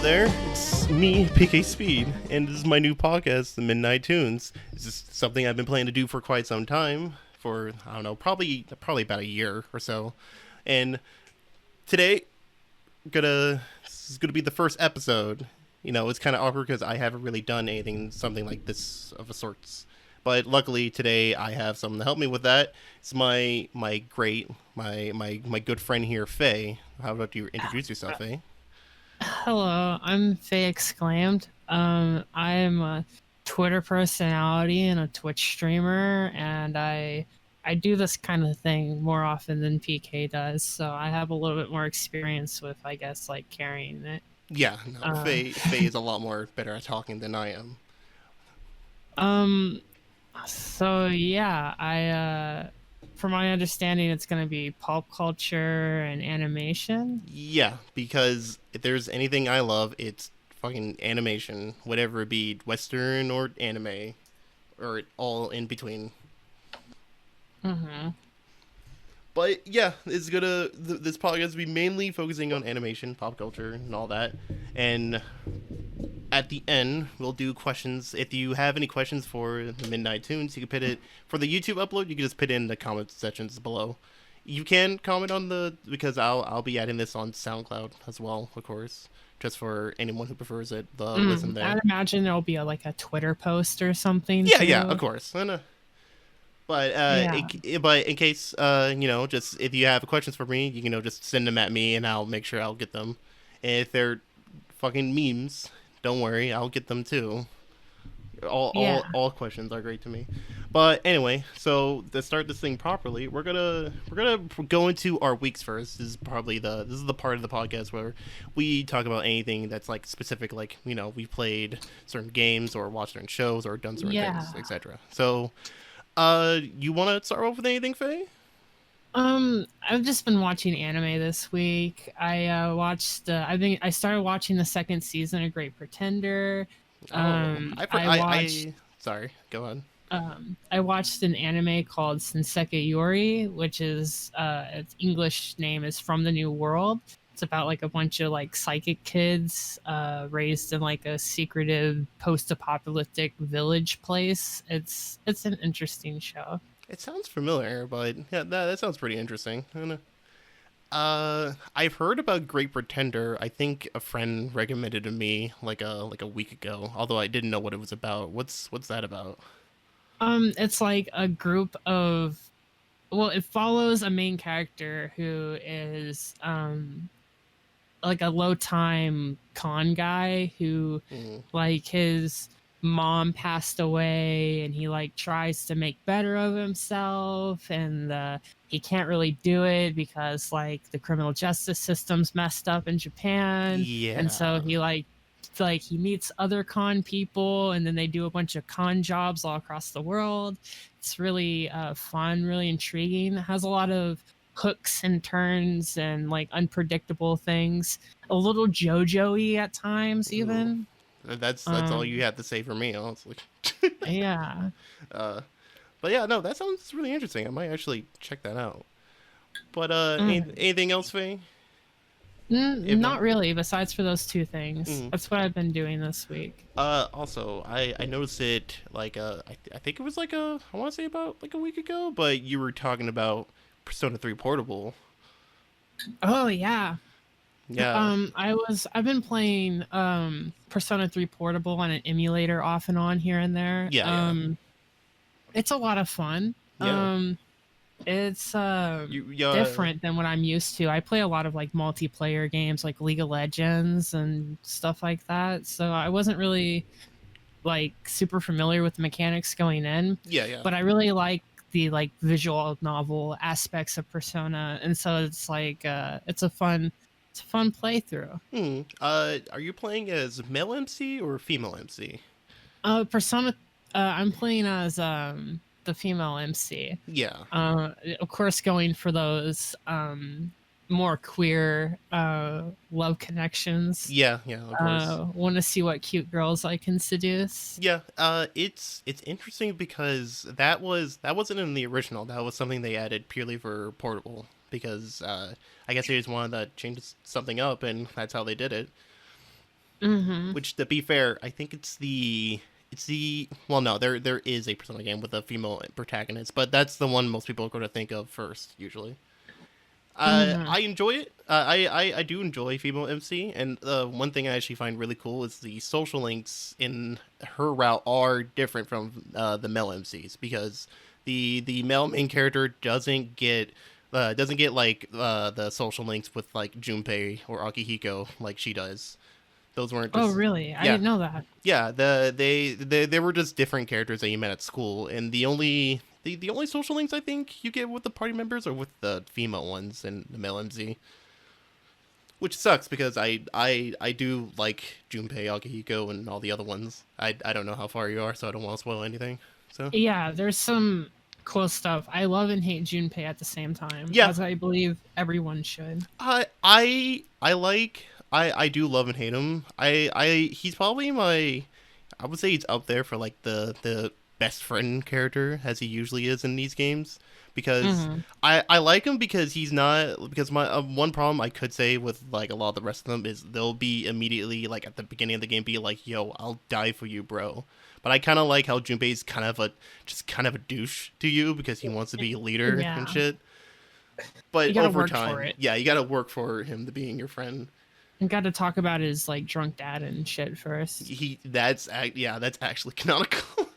there, it's me, PK Speed, and this is my new podcast, the Midnight Toons. This is something I've been planning to do for quite some time, for, I don't know, probably about a year or so. And today, this is gonna be the first episode. You know, it's kind of awkward because I haven't really done something like this of a sorts. But luckily today I have someone to help me with that. It's my good friend here, Faye. How about you introduce yourself, Faye? Hello, I'm Faye Exclaimed. I am a Twitter personality and a Twitch streamer, and I do this kind of thing more often than PK does, so I have a little bit more experience with, I guess, like carrying it. Yeah, no, Uh, Faye is a lot more better at talking than I am. um, so yeah, from my understanding, it's gonna be pulp culture and animation. Yeah, because if there's anything I love, it's fucking animation, whatever it be, Western or anime, or all in between. Mm-hmm. But yeah, this podcast will be mainly focusing on animation, pop culture, and all that. And at the end, we'll do questions. If you have any questions for the Midnight Tunes, you can put it for the YouTube upload. You can just put it in the comment sections below. You can comment on because I'll be adding this on SoundCloud as well, of course, just for anyone who prefers it. The listen there. I'd imagine there'll be like a Twitter post or something. Yeah, too. yeah, of course. But Yeah. but in case just if you have questions for me, you can just send them at me, and I'll make sure I'll get them. And if they're fucking memes, don't worry, I'll get them too. Yeah. All questions are great to me. But anyway, so to start this thing properly, we're gonna go into our weeks first. This is the part of the podcast where we talk about anything that's like specific, like we played certain games or watched certain shows or done certain Yeah. things, etc. So. You want to start off with anything, Faye? I've just been watching anime this week. I started watching the second season of Great Pretender. Sorry, go on. I watched an anime called Senseki Yori, which is its English name is From the New World. It's about like a bunch of like psychic kids raised in like a secretive post-apocalyptic village place. It's an interesting show. It sounds familiar, but yeah, that sounds pretty interesting. I don't know. I've heard about Great Pretender. I think a friend recommended it to me like a week ago. Although I didn't know what it was about. What's that about? It's like a group of it follows a main character who is like a low time con guy who like his mom passed away and he like tries to make better of himself and he can't really do it because like the criminal justice system's messed up in Japan. Yeah. And so he meets other con people and then they do a bunch of con jobs all across the world. It's really fun, really intriguing. It has a lot of hooks and turns and like unpredictable things, a little JoJo-y at times even. That's all you have to say for me, honestly. Yeah. But yeah, no, that sounds really interesting. I might actually check that out. But anything else, Faye? Not really, besides for those two things. That's what I've been doing this week. Also, I noticed it like I think it was like I want to say about like a week ago, but you were talking about Persona 3 Portable. Oh yeah. Yeah. I've been playing Persona 3 Portable on an emulator off and on here and there. Yeah. It's a lot of fun. Yeah. It's different than what I'm used to. I play a lot of like multiplayer games like League of Legends and stuff like that. So I wasn't really like super familiar with the mechanics going in. Yeah. But I really like the like visual novel aspects of Persona, and so it's like it's a fun playthrough. Are you playing as male MC or female MC? Persona I'm playing as the female MC. Yeah. Of course going for those more queer love connections. Yeah, of course. Want to see what cute girls I can seduce. Yeah, it's interesting because that wasn't in the original. That was something they added purely for Portable because I guess they just wanted to change something up, and that's how they did it. Mm-hmm. Which, to be fair, I think it's the well, no, there is a Persona game with a female protagonist, but that's the one most people are going to think of first usually. Mm-hmm. I enjoy it. I do enjoy female MC, and one thing I actually find really cool is the social links in her route are different from the male MCs, because the male main character doesn't get like the social links with like Junpei or Akihiko like she does. Those weren't Oh, just really? I yeah didn't know that. yeah, they were just different characters that you met at school, and the only social links I think you get with the party members are with the female ones and the male MZ, which sucks because I do like Junpei, Akihiko, and all the other ones. I don't know how far you are, so I don't want to spoil anything. So Yeah, there's some cool stuff. I love and hate Junpei at the same time, yeah, as I believe everyone should. I do love and hate him. He's probably I would say he's up there for like the best friend character as he usually is in these games, because Mm-hmm. I like him because he's not because my one problem I could say with like a lot of the rest of them is they'll be immediately like at the beginning of the game be like, yo, I'll die for you, bro. But I kind of like how Junpei's kind of a douche to you because he wants to be a leader and Yeah, shit. you But gotta over work for time, it. yeah, you got to work for him to being your friend. You got to talk about his like drunk dad and shit first. That's actually canonical.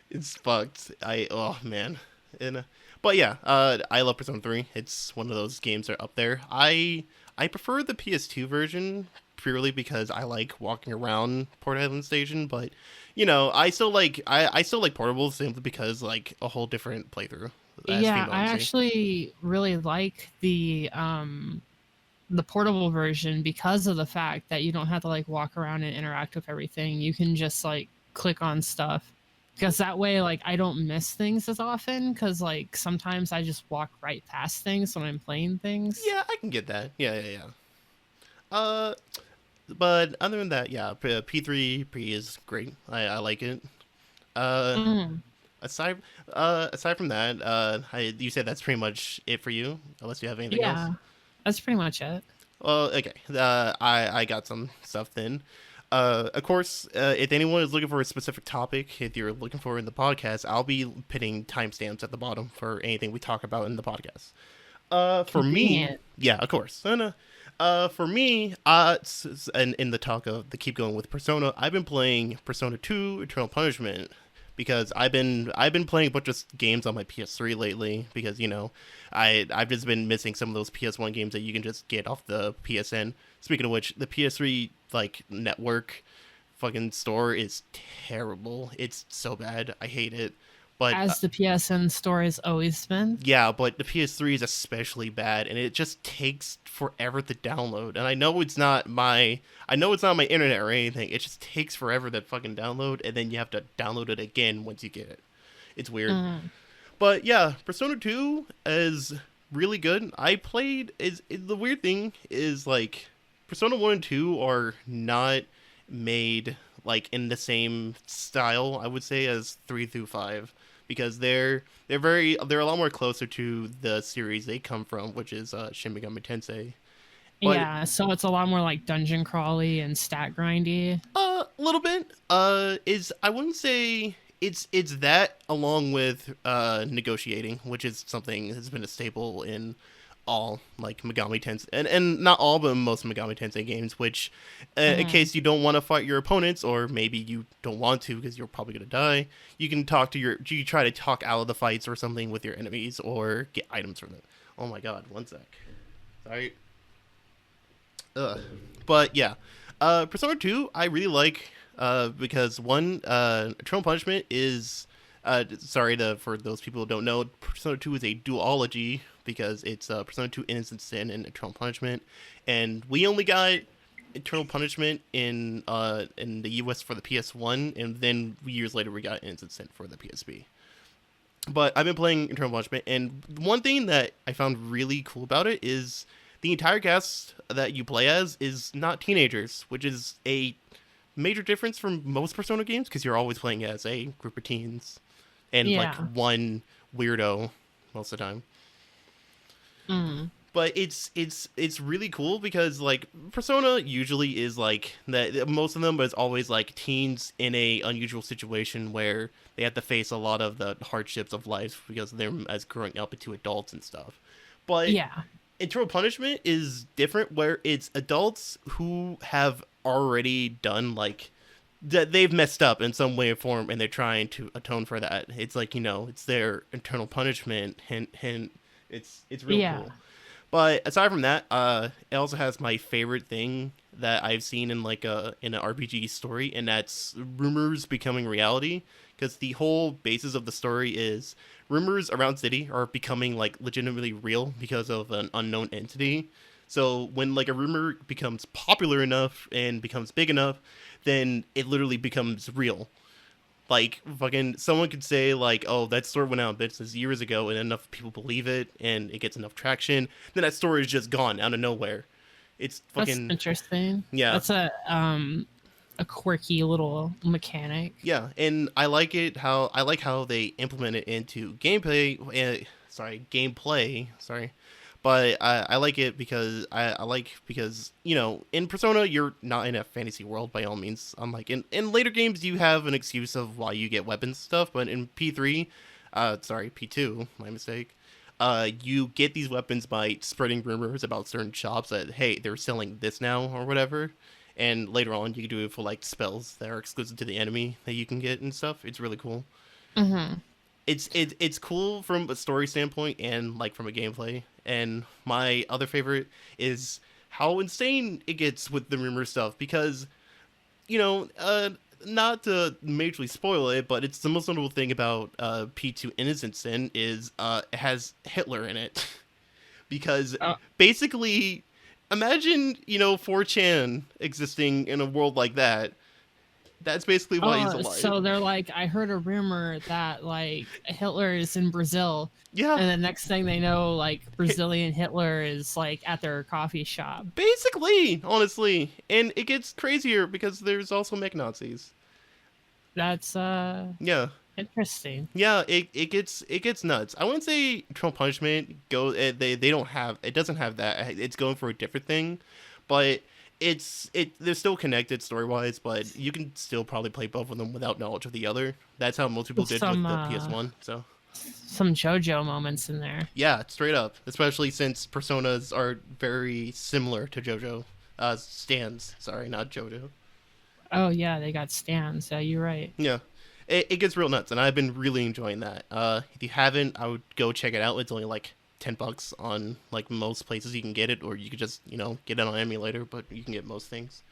It's fucked. Oh man, and but yeah, I love Persona 3. It's one of those games that are up there. I prefer the PS2 version purely because I like walking around Port Island Station, but I still like portables simply because like a whole different playthrough as Yeah, female I MC. actually really like the portable version because of the fact that you don't have to like walk around and interact with everything. You can just like click on stuff. Because that way, like, I don't miss things as often. Because, like, sometimes I just walk right past things when I'm playing things. Yeah, I can get that. Yeah. Uh, but other than that, yeah, P3 P is great. I like it. Uh, Mm, aside from that, you said that's pretty much it for you, unless you have anything else. yeah, that's pretty much it. Well, okay. I got some stuff then. Of course, if anyone is looking for a specific topic, if you're looking for in the podcast, I'll be putting timestamps at the bottom for anything we talk about in the podcast. For me, Convenient. yeah, of course. For me, and in the talk of the keep going with Persona, I've been playing Persona 2 Eternal Punishment because I've been playing a bunch of games on my PS3 lately because I've just been missing some of those PS1 games that you can just get off the PSN. Speaking of which, the PS3 like network fucking store is terrible. It's so bad. I hate it. But As the PSN store has always been. yeah, but the PS3 is especially bad, and it just takes forever to download. And I know it's not my internet or anything. It just takes forever to fucking download, and then you have to download it again once you get it. It's weird. Mm, But yeah, Persona 2 is really good. I played is the weird thing is like Persona 1 and 2 are not made like in the same style, I would say, as 3 through 5, because they're a lot more closer to the series they come from, which is Shin Megami Tensei. But yeah, so it's a lot more like dungeon crawly and stat grindy. a little bit. Is I wouldn't say it's that along with negotiating, which is something that's been a staple in all like Megami Tensei, and not all, but most Megami Tensei games. Which, in Mm, case you don't want to fight your opponents, or maybe you don't want to because you're probably gonna die, you can you try to talk out of the fights or something with your enemies, or get items from them. Oh my god, one sec. Sorry. Ugh. But yeah, Persona 2 I really like because one, Eternal Punishment is sorry for those people who don't know, Persona 2 is a duology because it's Persona 2 Innocent Sin and Eternal Punishment, and we only got Eternal Punishment in the US for the PS1, and then years later we got Innocent Sin for the PSP. But I've been playing Eternal Punishment, and one thing that I found really cool about it is the entire cast that you play as is not teenagers, which is a major difference from most Persona games because you're always playing as a group of teens and like yeah. one weirdo most of the time. Mm. But it's really cool because like Persona usually is like that. Most of them is always like teens in a unusual situation where they have to face a lot of the hardships of life because they're as growing up into adults and stuff. But Yeah. Eternal Punishment is different, where it's adults who have already done like that they've messed up in some way or form, and they're trying to atone for that. It's like it's their eternal punishment. Hint, hint. It's real Yeah. cool. But aside from that, it also has my favorite thing that I've seen in like in an RPG story, and that's rumors becoming reality. Because the whole basis of the story is rumors around city are becoming like legitimately real because of an unknown entity. So when like a rumor becomes popular enough and becomes big enough, then it literally becomes real. Like fucking someone could say like, oh, that story went out of business years ago, and enough people believe it, and it gets enough traction. Then that story is just gone out of nowhere. It's That's fucking interesting. yeah, That's a quirky little mechanic. yeah, and I like how they implement it into gameplay. Gameplay. Sorry, but I like it because I like because in Persona you're not in a fantasy world by all means. Unlike in later games you have an excuse of why you get weapons and stuff, but in P3, P2, my mistake. You get these weapons by spreading rumors about certain shops that hey they're selling this now or whatever, and later on you can do it for like spells that are exclusive to the enemy that you can get and stuff. It's really cool. Hmm. It's cool from a story standpoint and like from a gameplay. And my other favorite is how insane it gets with the rumor stuff because you know not to majorly spoil it, but it's the most notable thing about P2 Innocent Sin is it has Hitler in it because Oh, basically imagine 4chan existing in a world like that. That's basically why he's oh, alive. so they're like, I heard a rumor that like Hitler is in Brazil, Yeah, and the next thing they know, like Brazilian Hitler is like at their coffee shop. basically, honestly. And it gets crazier because there's also mech Nazis. That's Yeah. interesting. Yeah, it gets nuts. I wouldn't say Eternal Punishment they don't have it doesn't have that. It's going for a different thing, but they're still connected story wise, but you can still probably play both of them without knowledge of the other. That's how most people did with Some the PS1. So some JoJo moments in there. yeah, straight up. Especially since personas are very similar to JoJo. Stands, sorry, not JoJo. Oh yeah, they got stands. Yeah, you're right. Yeah. It gets real nuts, and I've been really enjoying that. If you haven't, I would go check it out. It's only like $10 on like most places you can get it, or you could just get it on emulator, but you can get most things.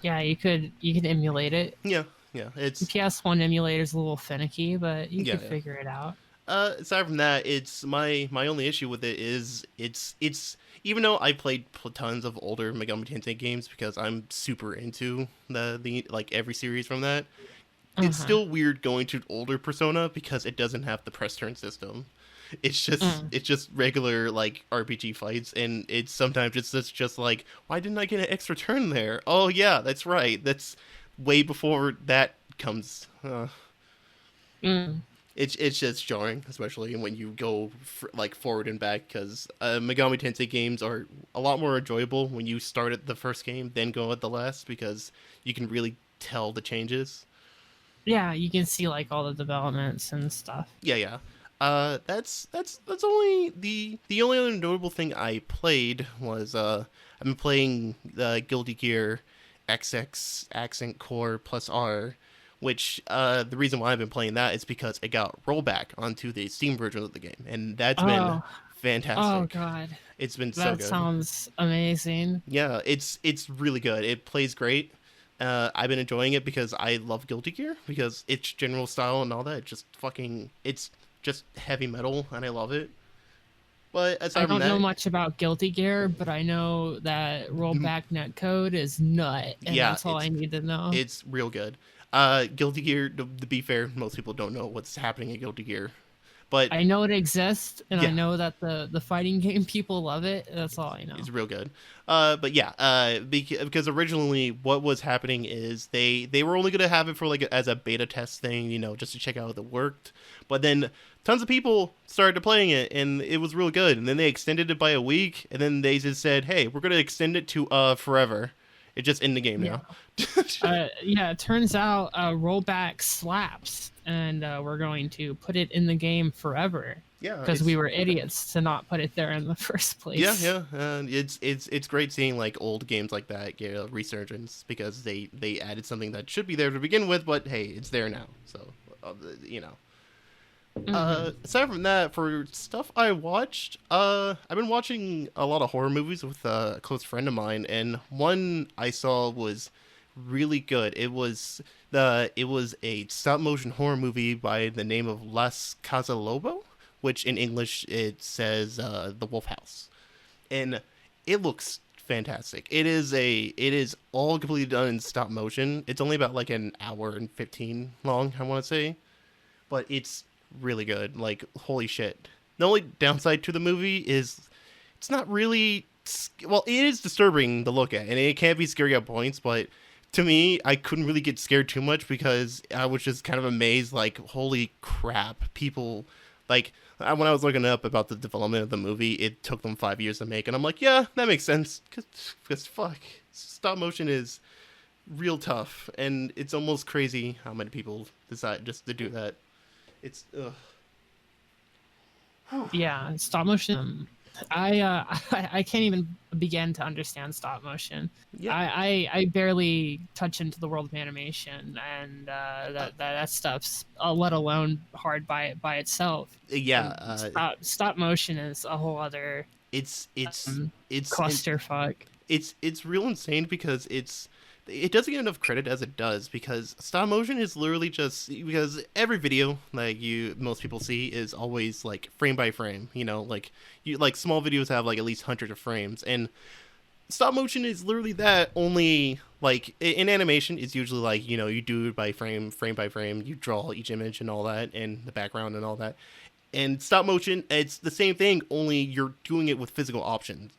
Yeah, you could emulate it. Yeah, yeah. It's PS1 emulator's a little finicky, but you yeah, could figure it out. aside from that, it's my only issue with it is it's even though I played tons of older Megami Tensei games because I'm super into the like every series from that, it's Uh-huh. still weird going to older Persona because it doesn't have the press turn system. Mm. It's just regular like RPG fights, and it's sometimes it's just like, why didn't I get an extra turn there? Oh yeah, that's right. That's way before that comes. Mm. It's just jarring, especially when you go like forward and back, because Megami Tensei games are a lot more enjoyable when you start at the first game, then go at the last, because you can really tell the changes. Yeah, you can see like all the developments and stuff. Yeah, yeah. That's only the only other notable thing I played was I've been playing Guilty Gear XX Accent Core plus R, which the reason why I've been playing that is because it got rollback onto the Steam version of the game, and that's been Oh, oh fantastic. god. It's been so That good. sounds amazing. Yeah, it's really good. It plays great. I've been enjoying it because I love Guilty Gear because its general style and all that. It's just heavy metal and I love it. But I aside from don't know that, much about Guilty Gear, but I know that rollback netcode is nut, and yeah, that's all I need to know. it's real good. Guilty Gear. To be fair, most people don't know what's happening in Guilty Gear, but I know it exists, and I yeah, know that the fighting game people love it. That's all I know. it's real good. But yeah, because originally what was happening is they were only gonna have it for like as a beta test thing, just to check out if it worked. But then tons of people started playing it, and it was real good. And then they extended it by a week, and then they just said, "Hey, we're gonna extend it to forever." It's just in the game Yeah. now. Yeah, it turns out rollback slaps, and we're going to put it in the game forever. Yeah, Because we were idiots to not put it there in the first place. Yeah, and it's great seeing like old games like that get a resurgence because they added something that should be there to begin with, but hey, it's there now. So, you know. Aside from that, for stuff I watched, I've been watching a lot of horror movies with a close friend of mine, and one I saw was really good. It was a stop motion horror movie by the name of Las Casa Lobo, which in English it says The Wolf House, and it looks fantastic. It is all completely done in stop motion. It's only about like an hour and 15 long, I want to say, but it's really good. Like, holy shit. The only downside to the movie is it's not really, well, it is disturbing to look at, and it can be scary at points, but to me, I couldn't really get scared too much because I was just kind of amazed, like, holy crap, people, like, when I was looking up about the development of the movie, it took them 5 years to make, and I'm like, yeah, that makes sense, because fuck, stop motion is real tough, and it's almost crazy how many people decide just to do that. It's Yeah, stop motion. I can't even begin to understand stop motion. Yeah. I barely touch into the world of animation, and that stuff's let alone hard by itself. Yeah. Stop motion is a whole other It's clusterfuck. It's real insane because it doesn't get enough credit as it does, because stop motion is literally just because every video like most people see is always like frame by frame, you know, like small videos have like at least hundreds of frames, and stop motion is literally that, only like in animation it's usually like, you know, you do it by frame by frame, you draw each image and all that and the background and all that. And stop motion, it's the same thing, only you're doing it with physical options,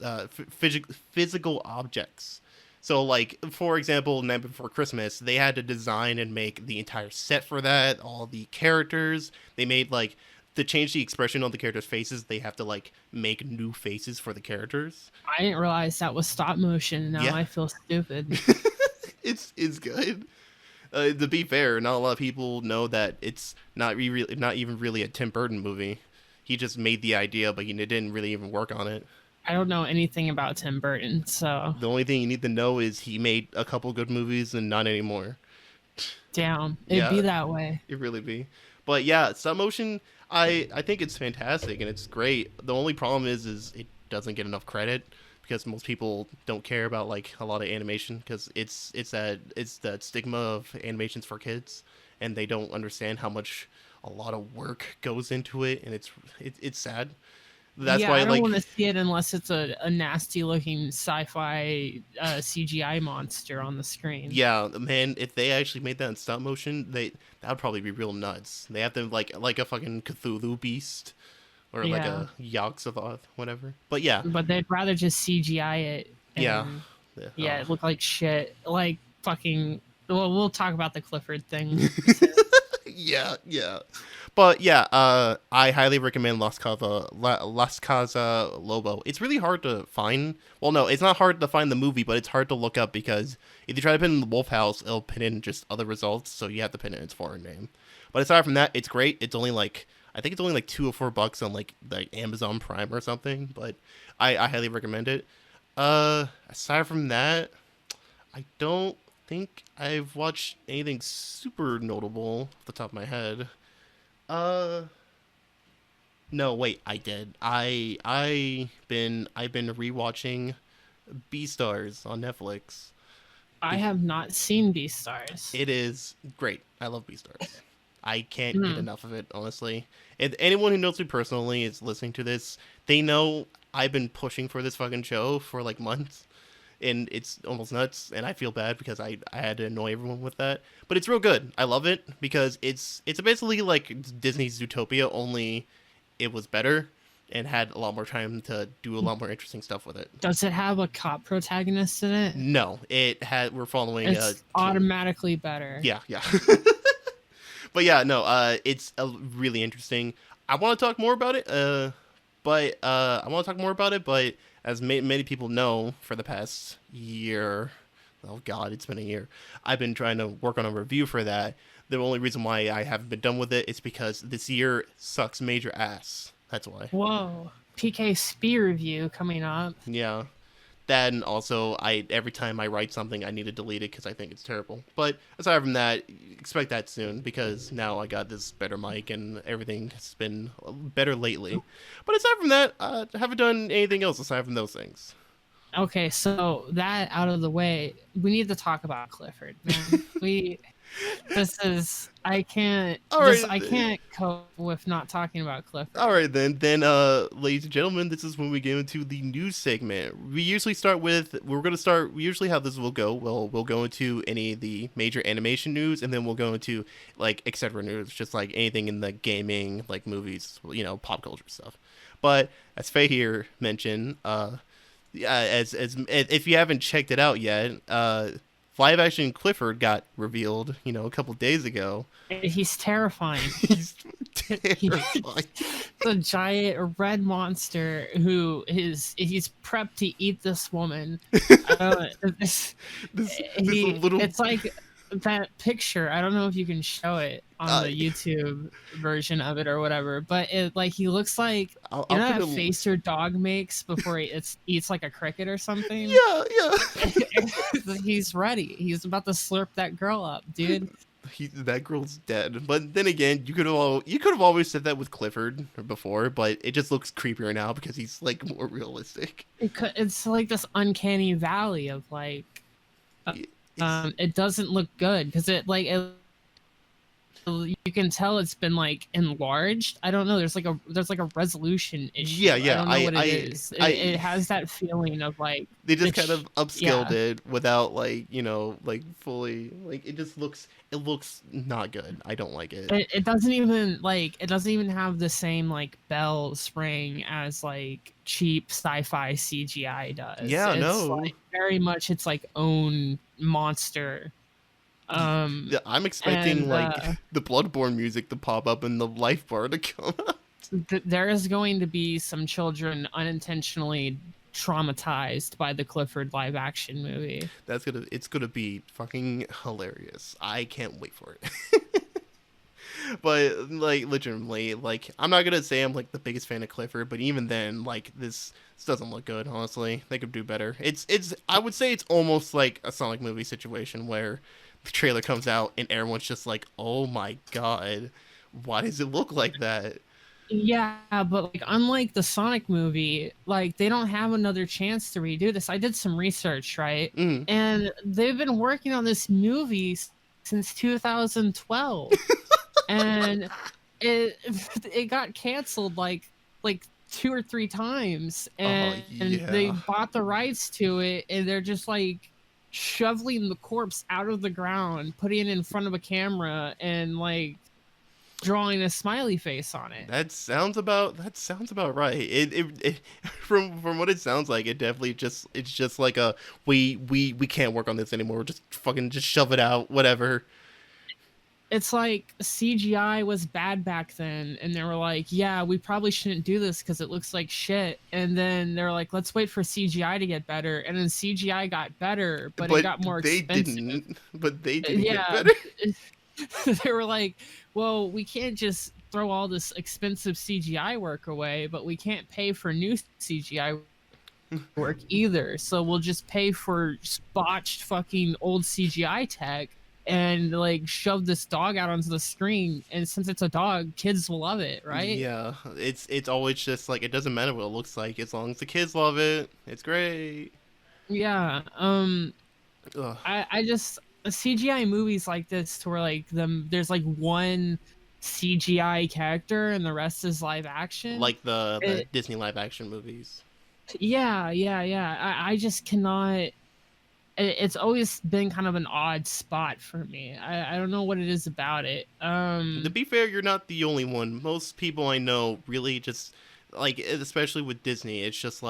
physical objects. So, like, for example, Night Before Christmas, they had to design and make the entire set for that, all the characters. They made, like, to change the expression on the characters' faces, they have to, like, make new faces for the characters. I didn't realize that was stop motion. Now I feel stupid. It's good. To be fair, not a lot of people know that it's not even really a Tim Burton movie. He just made the idea, but he didn't really even work on it. I don't know anything about Tim Burton, so... The only thing you need to know is he made a couple good movies and not anymore. Damn, it'd be that way. It really be. But yeah, stop motion, I think it's fantastic and it's great. The only problem is it doesn't get enough credit because most people don't care about like a lot of animation, because it's that stigma of animations for kids, and they don't understand how much a lot of work goes into it, and it's sad. That's why I don't want to see it unless it's a nasty looking sci-fi CGI monster on the screen. Yeah, man, if they actually made that in stop motion, that would probably be real nuts. They have to like a fucking Cthulhu beast or like a Yogg-Sothoth, whatever. But yeah. But they'd rather just CGI it. And, yeah, it looked like shit. Like fucking. Well, we'll talk about the Clifford thing. yeah. But yeah, I highly recommend Las Casa Lobo. It's really hard to find. Well, no, it's not hard to find the movie, but it's hard to look up because if you try to put in the Wolf House, it'll put in just other results, so you have to put in its foreign name. But aside from that, it's great. It's only like, I think it's only like $2 or $4 on like the Amazon Prime or something, but I highly recommend it. Aside from that, I don't think I've watched anything super notable off the top of my head. No, wait, I did. I've been rewatching Beastars on Netflix. I have not seen Beastars. It is great. I love Beastars. I can't get enough of it, honestly. And anyone who knows me personally is listening to this, they know I've been pushing for this fucking show for like months. And it's almost nuts, and I feel bad because I had to annoy everyone with that. But it's real good. I love it because it's basically like Disney's Zootopia, only it was better and had a lot more time to do a lot more interesting stuff with it. Does it have a cop protagonist in it? No, we're following. It's automatically better. Yeah. But yeah, no, it's really interesting. I want to talk more about it. But as many people know, for the past year, oh god, it's been a year. I've been trying to work on a review for that. The only reason why I haven't been done with it is because this year sucks major ass. That's why. Whoa. PK Spear review coming up. Yeah. That, and also I every time I write something I need to delete it because I think it's terrible. But aside from that, expect that soon because now I got this better mic and everything has been better lately. But aside from that, I haven't done anything else aside from those things. Okay, so that out of the way, we need to talk about Clifford, man. This is All right, I can't cope with not talking about Clifford. all right then. Ladies and gentlemen, this is when we get into the news segment. We usually start with We usually how this will go. We'll go into any of the major animation news, and then we'll go into like etc. news, just like anything in the gaming, like movies, pop culture stuff. But as Faye here mentioned, yeah, as if you haven't checked it out yet, live action Clifford got revealed, a couple days ago. He's terrifying. He's He's terrifying. a giant red monster he's prepped to eat this woman. This, this he, little. it's like that picture. I don't know if you can show it on the YouTube version of it or whatever, but he looks like I'll that put face your dog makes before he eats like a cricket or something. Yeah. He's ready. He's about to slurp that girl up, dude. That girl's dead. But then again, you could have always said that with Clifford before, but it just looks creepier now because he's like more realistic. It's like this uncanny valley of like. It doesn't look good because you can tell it's been like enlarged. I don't know. There's like a resolution issue. Yeah. I don't know what it is. It has that feeling of like they just kind of upscaled it without fully it looks not good. I don't like it. It doesn't even have the same like bell spring as like cheap sci-fi CGI does. Yeah, it's no. like very much its like own monster. Yeah, I'm expecting the Bloodborne music to pop up and the life bar to come up. There is going to be some children unintentionally traumatized by the Clifford live action movie. It's gonna be fucking hilarious. I can't wait for it. But legitimately, I'm not gonna say I'm like the biggest fan of Clifford, but even then, this doesn't look good. Honestly, they could do better. It's I would say it's almost like a Sonic movie situation where the trailer comes out and everyone's just like, "Oh my god, why does it look like that?" Yeah, but unlike the Sonic movie, they don't have another chance to redo this. I did some research, right? And they've been working on this movie since 2012. And it got canceled like 2 or 3 times, and they bought the rights to it, and they're just shoveling the corpse out of the ground, putting it in front of a camera, and drawing a smiley face on it. That sounds about right. It from what it sounds like, it's just like a we can't work on this anymore. Just fucking shove it out, whatever. It's like CGI was bad back then, and they were like, yeah, we probably shouldn't do this because it looks like shit. And then they're like, let's wait for CGI to get better. And then CGI got better, but it got more expensive. They didn't get better. They were like, well, we can't just throw all this expensive CGI work away, but we can't pay for new CGI work either. So we'll just pay for botched fucking old CGI tech and shove this dog out onto the screen, and since it's a dog, kids will love it, right? Yeah, it's always just it doesn't matter what it looks like as long as the kids love it. It's great. Yeah. I just CGI movies like this to where there's one CGI character and the rest is live action, like the Disney live action movies. Yeah. I just cannot. It's always been kind of an odd spot for me. I don't know what it is about it. To be fair, you're not the only one. Most people I know really just especially with Disney, it's just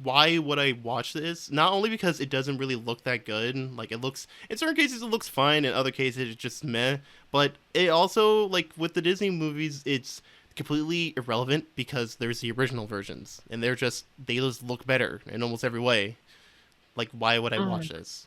why would I watch this? Not only because it doesn't really look that good, it looks in certain cases it looks fine, in other cases it's just meh. But it also with the Disney movies, completely irrelevant because there's the original versions, and they just look better in almost every way. Like, why would I watch this?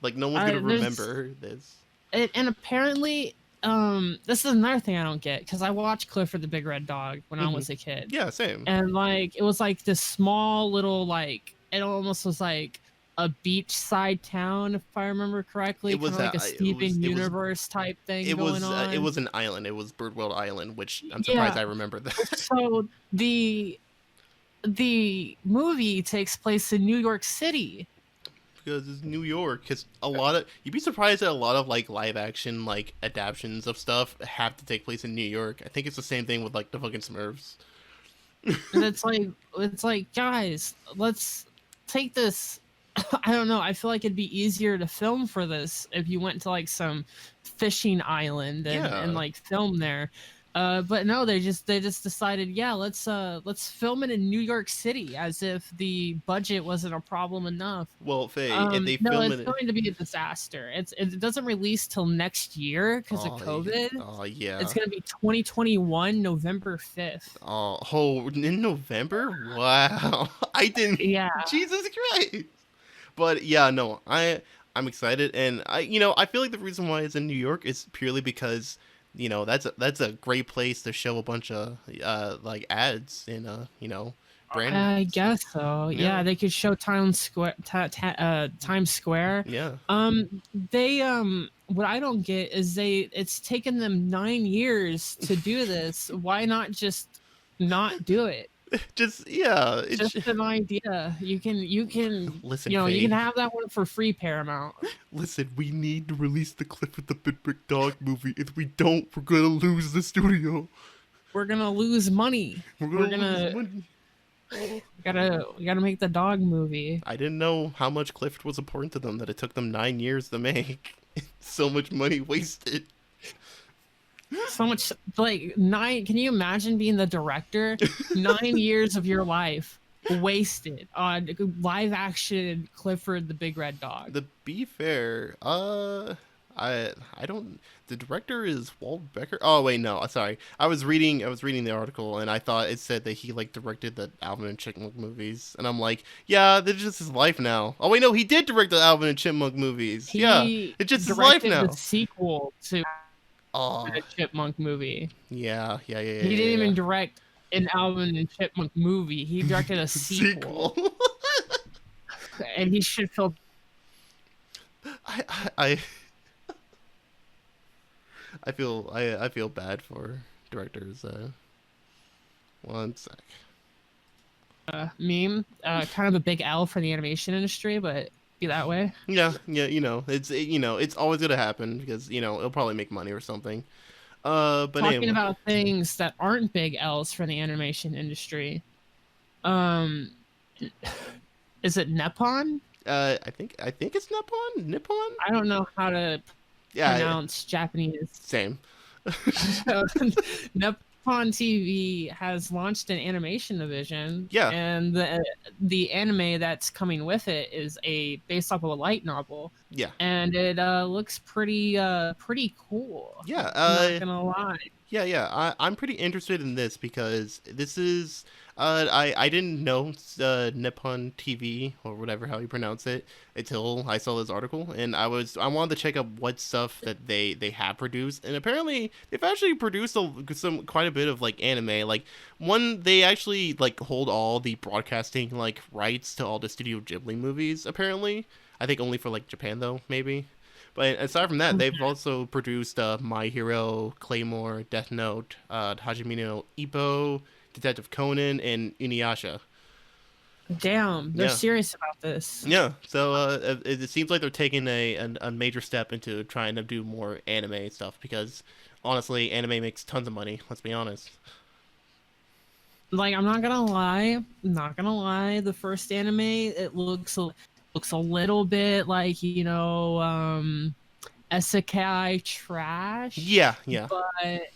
Like, no one's gonna There's remember this. and apparently, this is another thing I don't get because I watched Clifford the Big Red Dog when I was a kid, Yeah, same. and like it was like this small little like it almost was like a beachside town if I remember correctly, It was kind of like a Steven it was Universe type thing going on. it was an island. It was Bird World Island, which I'm surprised Yeah. I remember that. So the movie takes place in New York City. Because it's New York. Because you'd be surprised that a lot of like live action like adaptions of stuff have to take place in New York. I think it's the same thing with like the fucking Smurfs. And it's like guys, let's take this. I don't know. I feel like it'd be easier to film for this if you went to like some fishing island and like film there. But no, they just decided, yeah, let's film it in New York City as if the budget wasn't a problem enough. Well, Faye, and they No, film it's it. going to be a disaster. It doesn't release till next year because of COVID. Oh yeah. It's going to be 2021 November 5th. Oh, in November? Wow. I didn't. Yeah. Jesus Christ. But yeah, no, I'm excited, and I feel like the reason why it's in New York is purely because that's a great place to show a bunch of like ads in brand. I guess so. Yeah, they could show Times Square. Times Square. Yeah. They what I don't get is it's taken them 9 years to do this. Why not just not do it? Just an idea. You can listen, you Faye, can have that one for free, Paramount. Listen, we need to release the Clifford the Big Red Dog movie. If we don't, we're gonna lose the studio. We're gonna lose money. We're gonna lose money. We gotta make the dog movie. I didn't know how much Clifford was important to them that it took them 9 years to make. So much money wasted. So much, like 9. Can you imagine being the director? 9 years of your life wasted on live action Clifford the Big Red Dog. To be fair, I don't. The director is Walt Becker. Oh wait, no, sorry. I was reading the article and I thought it said that he like directed the Alvin and Chipmunk movies, and I'm like, yeah, this is just his life now. Oh wait, no, he did direct the Alvin and Chipmunk movies. It's just his life now. The sequel to the Chipmunk movie. Yeah. He didn't even direct an Alvin and Chipmunk movie. He directed a sequel. And he should feel. I feel bad for directors. One sec. Meme. Kind of a big L for the animation industry, but be that way. Yeah. It's always gonna happen because it'll probably make money or something. But talking anyway. about things that aren't big L's for the animation industry. Is it Nippon? I think it's Nippon. I don't know how to pronounce Japanese. Same. Nippon TV has launched an animation division. Yeah. And the anime that's coming with it is based off of a light novel. Yeah. And it looks pretty cool. Yeah. I'm not gonna lie. Yeah. I'm pretty interested in this because this is I didn't know Nippon TV or whatever how you pronounce it until I saw this article, and I wanted to check out what stuff that they have produced, and apparently they've actually produced quite a bit of like anime. Like they actually like hold all the broadcasting like rights to all the Studio Ghibli movies. Apparently, I think only for like Japan though, maybe. But aside from that, they've also produced My Hero, Claymore, Death Note, Hajime no Ippo, Detective Conan, and Inuyasha. Damn, they're serious about this. Yeah, so it seems like they're taking a major step into trying to do more anime stuff because, honestly, anime makes tons of money. Let's be honest. Like, I'm not gonna lie. The first anime, it looks a little bit like isekai trash. Yeah. But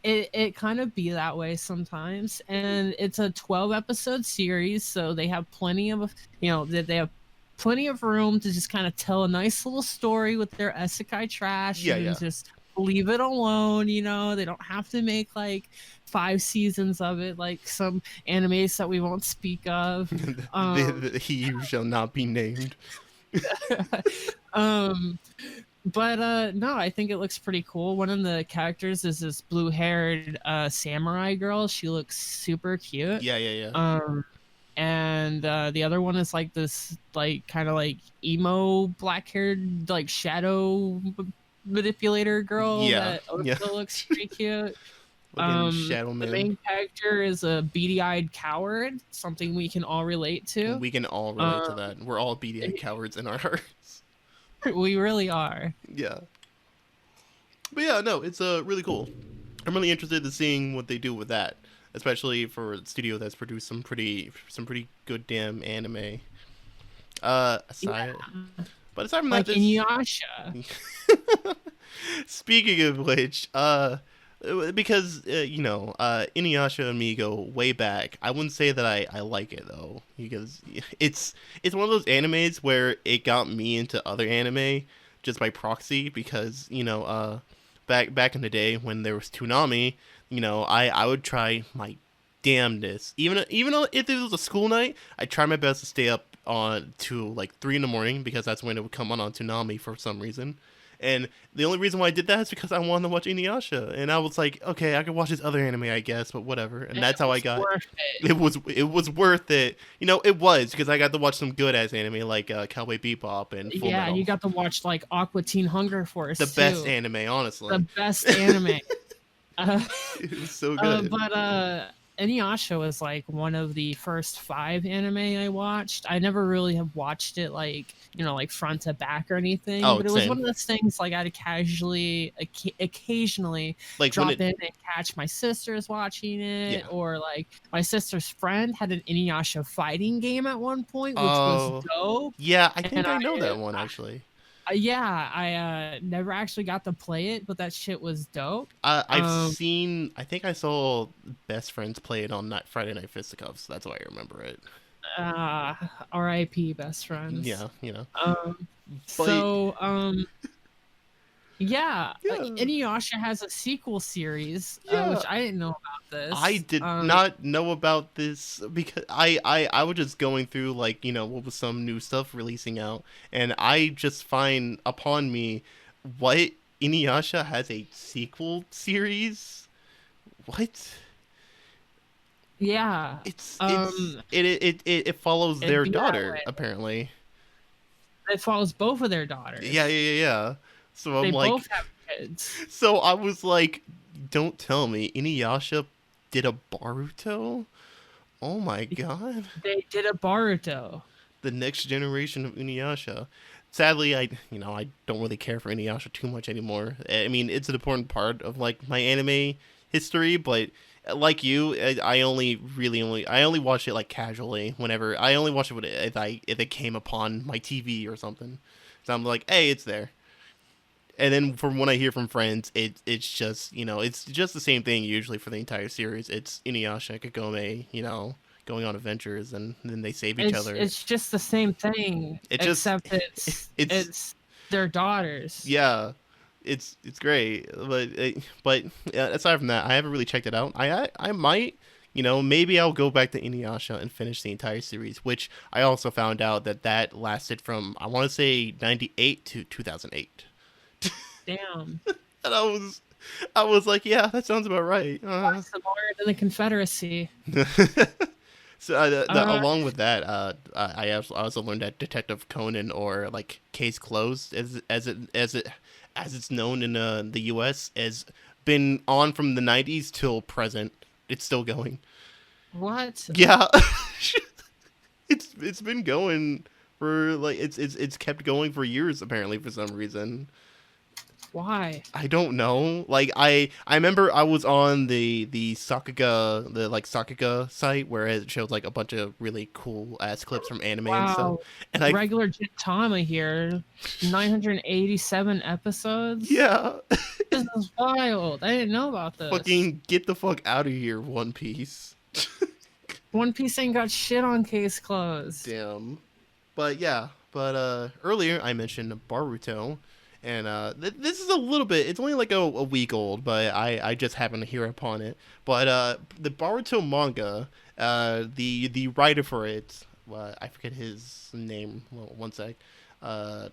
it kind of be that way sometimes, and it's a 12-episode series, so they have plenty of they have plenty of room to just kind of tell a nice little story with their isekai trash just leave it alone. You know, they don't have to make like 5 seasons of it, like some animes that we won't speak of. He who shall not be named. um, but no, I think it looks pretty cool. One of the characters is this blue-haired samurai girl. She looks super cute. Yeah. And the other one is like this, like kind of like emo black-haired like shadow manipulator girl that also looks pretty cute. Shadow Man. The main character is a beady-eyed coward, something we can all relate to. We can all relate to that. We're all beady-eyed cowards in our hearts. We really are. Yeah. But yeah, no, it's really cool. I'm really interested in seeing what they do with that, especially for a studio that's produced some pretty good damn anime. But aside from like that, Inuyasha. Speaking of which, because Inuyasha and me go way back. I wouldn't say that I like it though, because it's one of those animes where it got me into other anime just by proxy, because back in the day when there was Toonami, I would try my damnedest, even though if it was a school night, I'd try my best to stay up on to like 3 a.m, because that's when it would come on Toonami for some reason. And the only reason why I did that is because I wanted to watch Inuyasha, and I was like, okay, I could watch this other anime, I guess, but whatever. And that's how I got it. It was worth it. It was, because I got to watch some good ass anime like Cowboy Bebop and Full Metal. You got to watch like Aqua Teen Hunger Force. The best anime, honestly. The best anime. It was so good. But Inuyasha was like one of the first 5 anime I watched. I never really have watched it like front to back or anything. But it was one of those things like I'd casually, occasionally like drop in and catch my sisters watching it, or like my sister's friend had an Inuyasha fighting game at one point, which was dope. Yeah, I think I know that one actually. I never actually got to play it, but that shit was dope. I've seen, I think I saw best friends play it on Friday Night Fisticuffs. That's why I remember it. R.I.P. best friends. Yeah. Inuyasha has a sequel series, which I didn't know about this. I did not know about this, because I was just going through like, what was some new stuff releasing out, and I just find upon me, what, Inuyasha has a sequel series? What? Yeah. It follows their daughter, apparently. It follows both of their daughters. Yeah. So they I'm like, both have kids. So I was like, don't tell me Inuyasha did a Boruto? Oh my god. They did a Boruto. The next generation of Inuyasha. Sadly, I don't really care for Inuyasha too much anymore. I mean, it's an important part of like my anime history, but like you, I only watch it like casually. Whenever I only watch it if it came upon my TV or something. So I'm like, hey, it's there. And then from what I hear from friends, it's just it's just the same thing usually for the entire series. It's Inuyasha and Kagome, going on adventures, and then they save each other. It's just the same thing, except it's their daughters. Yeah, it's great, but aside from that, I haven't really checked it out. I might, maybe I'll go back to Inuyasha and finish the entire series, which I also found out that lasted from, I want to say 98 to 2008. Damn. And I was like, yeah, that sounds about right. Smaller than the Confederacy. So along with that, I also learned that Detective Conan, or like Case Closed, as it's known in the U.S., has been on from the 90s till present. It's still going. What? Yeah, it's been going for like it's kept going for years, apparently, for some reason. Why? I don't know. Like I remember I was on the Sakuga, the like Sakuga site, where it shows like a bunch of really cool ass clips from anime and stuff. And regular Gintama here, 987 episodes. Yeah. This is wild. I didn't know about this. Fucking get the fuck out of here, One Piece. One Piece ain't got shit on Case Closed. Damn. But yeah. Earlier I mentioned Boruto. And this is a little bit. It's only like a week old, but I just happened to hear upon it. But the Boruto manga, the writer for it, I forget his name. Well, one sec. Uh,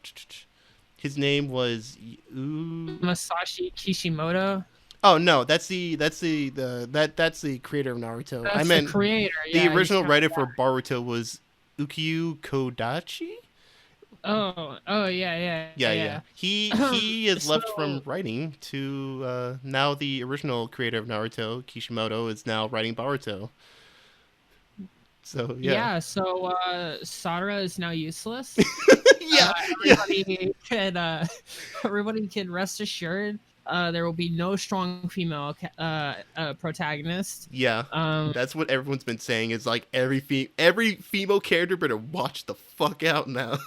his name was Masashi Kishimoto. Oh no, that's the creator of Naruto. That's I the meant creator. the Yeah, original writer for Boruto was Ukiyo Kodachi. Oh, yeah. He has left So from writing to now the original creator of Naruto, Kishimoto, is now writing Boruto. So yeah. so Sakura is now useless. Yeah, yeah. Everybody can rest assured. There will be no strong female protagonist. Yeah, Um, that's what everyone's been saying. Is like every female character better watch the fuck out now.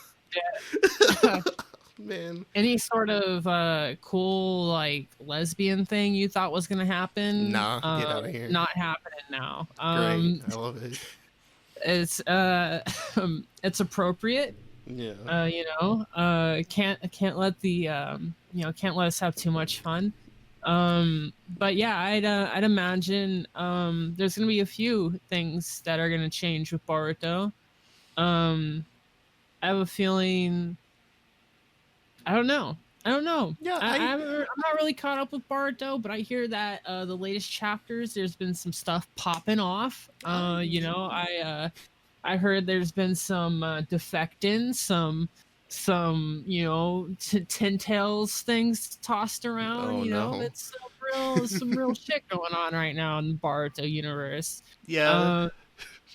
Man, any sort of cool like lesbian thing you thought was gonna happen? Nah, get out of here. Not happening now. Great, I love it. It's it's appropriate. Yeah. Can't let the can't let us have too much fun. But yeah, I'd imagine there's gonna be a few things that are gonna change with Boruto. I have a feeling. I don't know. Yeah, I'm not really caught up with Boruto, but I hear that the latest chapters, there's been some stuff popping off. I heard there's been some defecting, some Tin Tails things tossed around. Oh, no. It's some real shit going on right now in the Boruto universe. Yeah.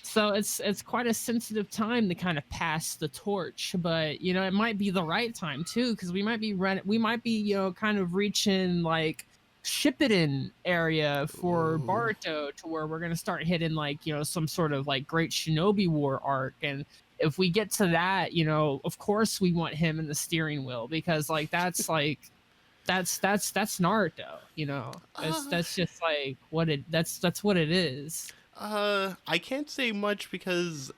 So it's quite a sensitive time to kind of pass the torch, but it might be the right time too, because we might be kind of reaching like Shippuden area for Ooh. Boruto, to where we're gonna start hitting like some sort of like Great Shinobi War arc. And if we get to that, of course we want him in the steering wheel, because like that's Naruto. That's just like that's what it is. I can't say much because,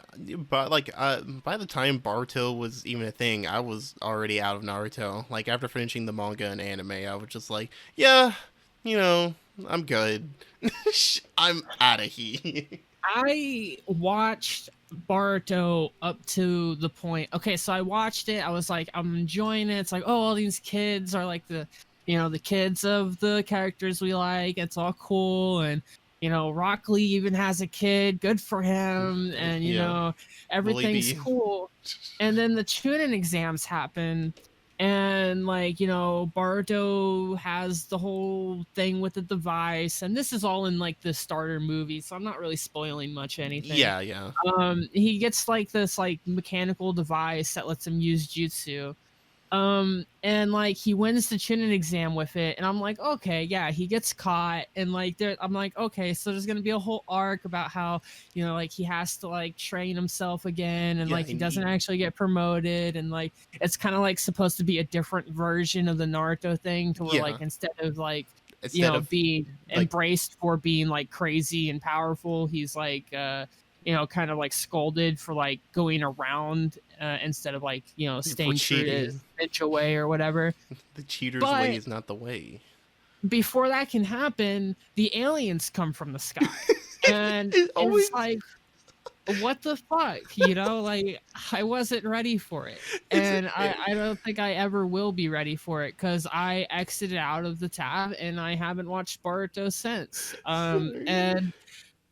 but like, by the time Boruto was even a thing, I was already out of Naruto. Like after finishing the manga and anime, I was just like, yeah, I'm good. I'm out of here. I watched Boruto up to the point. Okay, so I watched it. I was like, I'm enjoying it. It's like, oh, all these kids are like the kids of the characters we like. It's all cool. And Rock Lee even has a kid. Good for him. And Yeah. everything's Will he be? cool. And then the Chunin exams happen, and Boruto has the whole thing with the device, and this is all in like the starter movie, so I'm not really spoiling much of anything. Yeah. He gets like this like mechanical device that lets him use jutsu. And like he wins the Chunin exam with it, and I'm like, okay, yeah, he gets caught, and like I'm like, okay, so there's gonna be a whole arc about how like he has to like train himself again, and Yeah, like he doesn't actually get promoted, and like it's kind of like supposed to be a different version of the Naruto thing, to where like instead of like being like, embraced for being like crazy and powerful, he's like kind of like scolded for like going around instead of like staying true to his ninja way or whatever. The cheater's way is not the way. Before that can happen, the aliens come from the sky, and always... it's like, what the fuck, like I wasn't ready for it, and I don't think I ever will be ready for it, because I exited out of the tab and I haven't watched Boruto since. And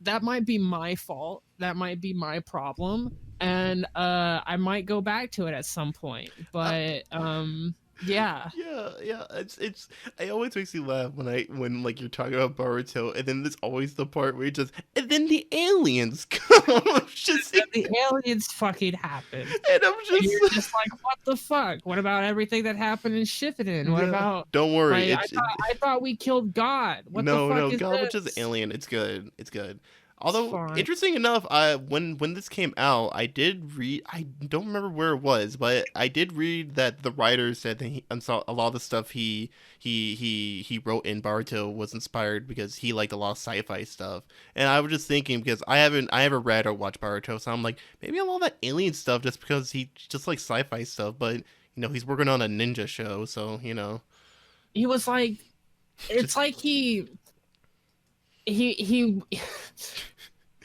that might be my fault. That might be my problem. And I might go back to it at some point. But yeah. Yeah. It's it always makes me laugh when like you're talking about Boruto, and then there's always the part where and then the aliens come. The aliens fucking happen. And you're just like, what the fuck? What about everything that happened in Shippuden? What about? Don't worry. Like, I thought we killed God. What no, the fuck no, is God this? was just alien. It's good. Although, interesting enough, when this came out, I did read. I don't remember where it was, but I did read that the writer said that a lot of the stuff he wrote in Boruto was inspired because he liked a lot of sci-fi stuff. And I was just thinking, because I haven't read or watched Boruto, so I'm like, maybe a lot of that alien stuff just because he just likes sci-fi stuff. But he's working on a ninja show, so He was like, it's just like he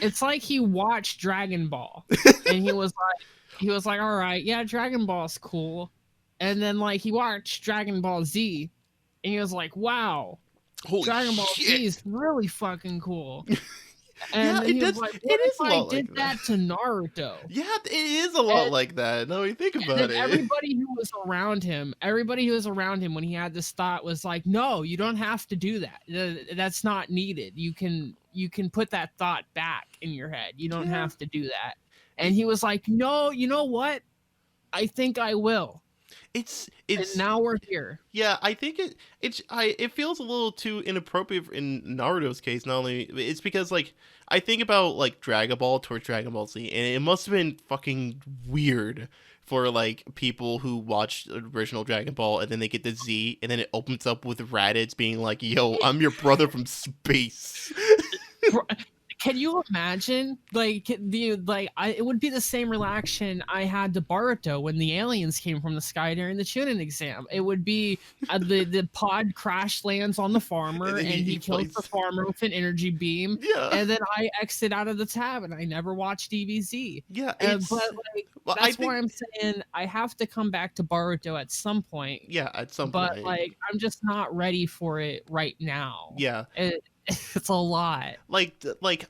it's like he watched Dragon Ball and he was like, all right, yeah, Dragon Ball's cool. And then like he watched Dragon Ball Z and he was like, wow, holy Dragon Ball Z shit. is really fucking cool. And Yeah, then it he was does. like, It what if is a I lot did like that to Naruto? Yeah, it is a lot like that. No, you think And about then it. everybody who was around him when he had this thought was like, no, you don't have to do that. That's not needed. You can put that thought back in your head. You don't Yeah. have to do that. And he was like, no, you know what? I think I will. It's And now we're here. Yeah, I think it feels a little too inappropriate in Naruto's case. Not only it's because like I think about like Dragon Ball towards Dragon Ball Z, and it must have been fucking weird for like people who watched the original Dragon Ball and then they get the Z, and then it opens up with Raditz being like, "Yo, I'm your brother from space." Can you imagine? It would be the same reaction I had to Boruto when the aliens came from the sky during the Chunin exam. It would be the pod crash lands on the farmer And and then he kills the farmer with an energy beam. Yeah. And then I exit out of the tab and I never watched DBZ. Yeah, But like that's why I'm saying I have to come back to Boruto at some point. Yeah, at some But point. like I'm just not ready for it right now. Yeah. It's a lot. Like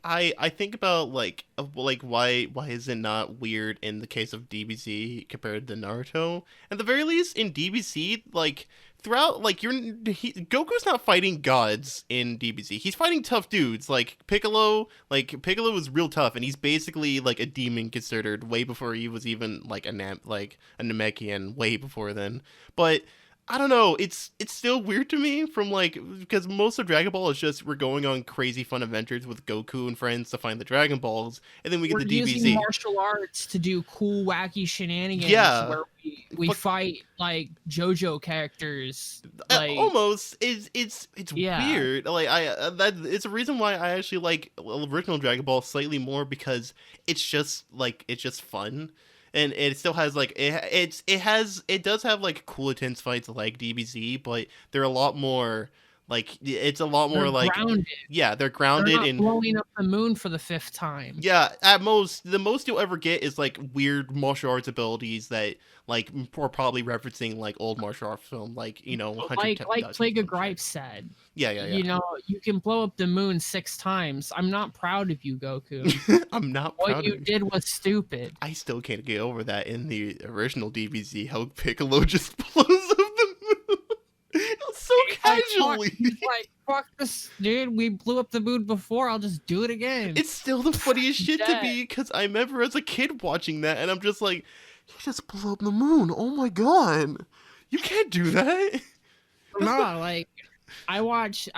I think about like why is it not weird in the case of DBZ compared to Naruto? At the very least in DBZ, like throughout like Goku's not fighting gods in DBZ. He's fighting tough dudes like Piccolo. Like Piccolo is real tough, and he's basically like a demon considered way before he was even like a Namekian way before then. But I don't know. It's still weird to me from like because most of Dragon Ball is just we're going on crazy fun adventures with Goku and friends to find the Dragon Balls, and then we get We're the DBZ. Using martial arts to do cool, wacky shenanigans. Yeah. Where we fight like JoJo characters. Like Almost it's Yeah. weird. Like that it's a reason why I actually like original Dragon Ball slightly more because it's just fun. And it still has like it does have like cool intense fights like DBZ, but they're a lot more like it's a lot more they're like grounded. yeah, they're They're grounded not in blowing up the moon for the 5th time. yeah, at the most you'll ever get is like weird martial arts abilities that like are probably referencing like old martial arts film, like Like Plague of Gripes said. Yeah. You know, you can blow up the moon 6 times. I'm not proud of you, Goku. I'm not proud What you of did was stupid. I still can't get over that in the original DBZ how Piccolo just blows up the moon so casually. He's like, fuck this, dude. We blew up the moon before. I'll just do it again. It's still the funniest shit to Dead. me because I remember as a kid watching that and I'm just like, you just blew up the moon. Oh my god, you can't do that. No, like I watch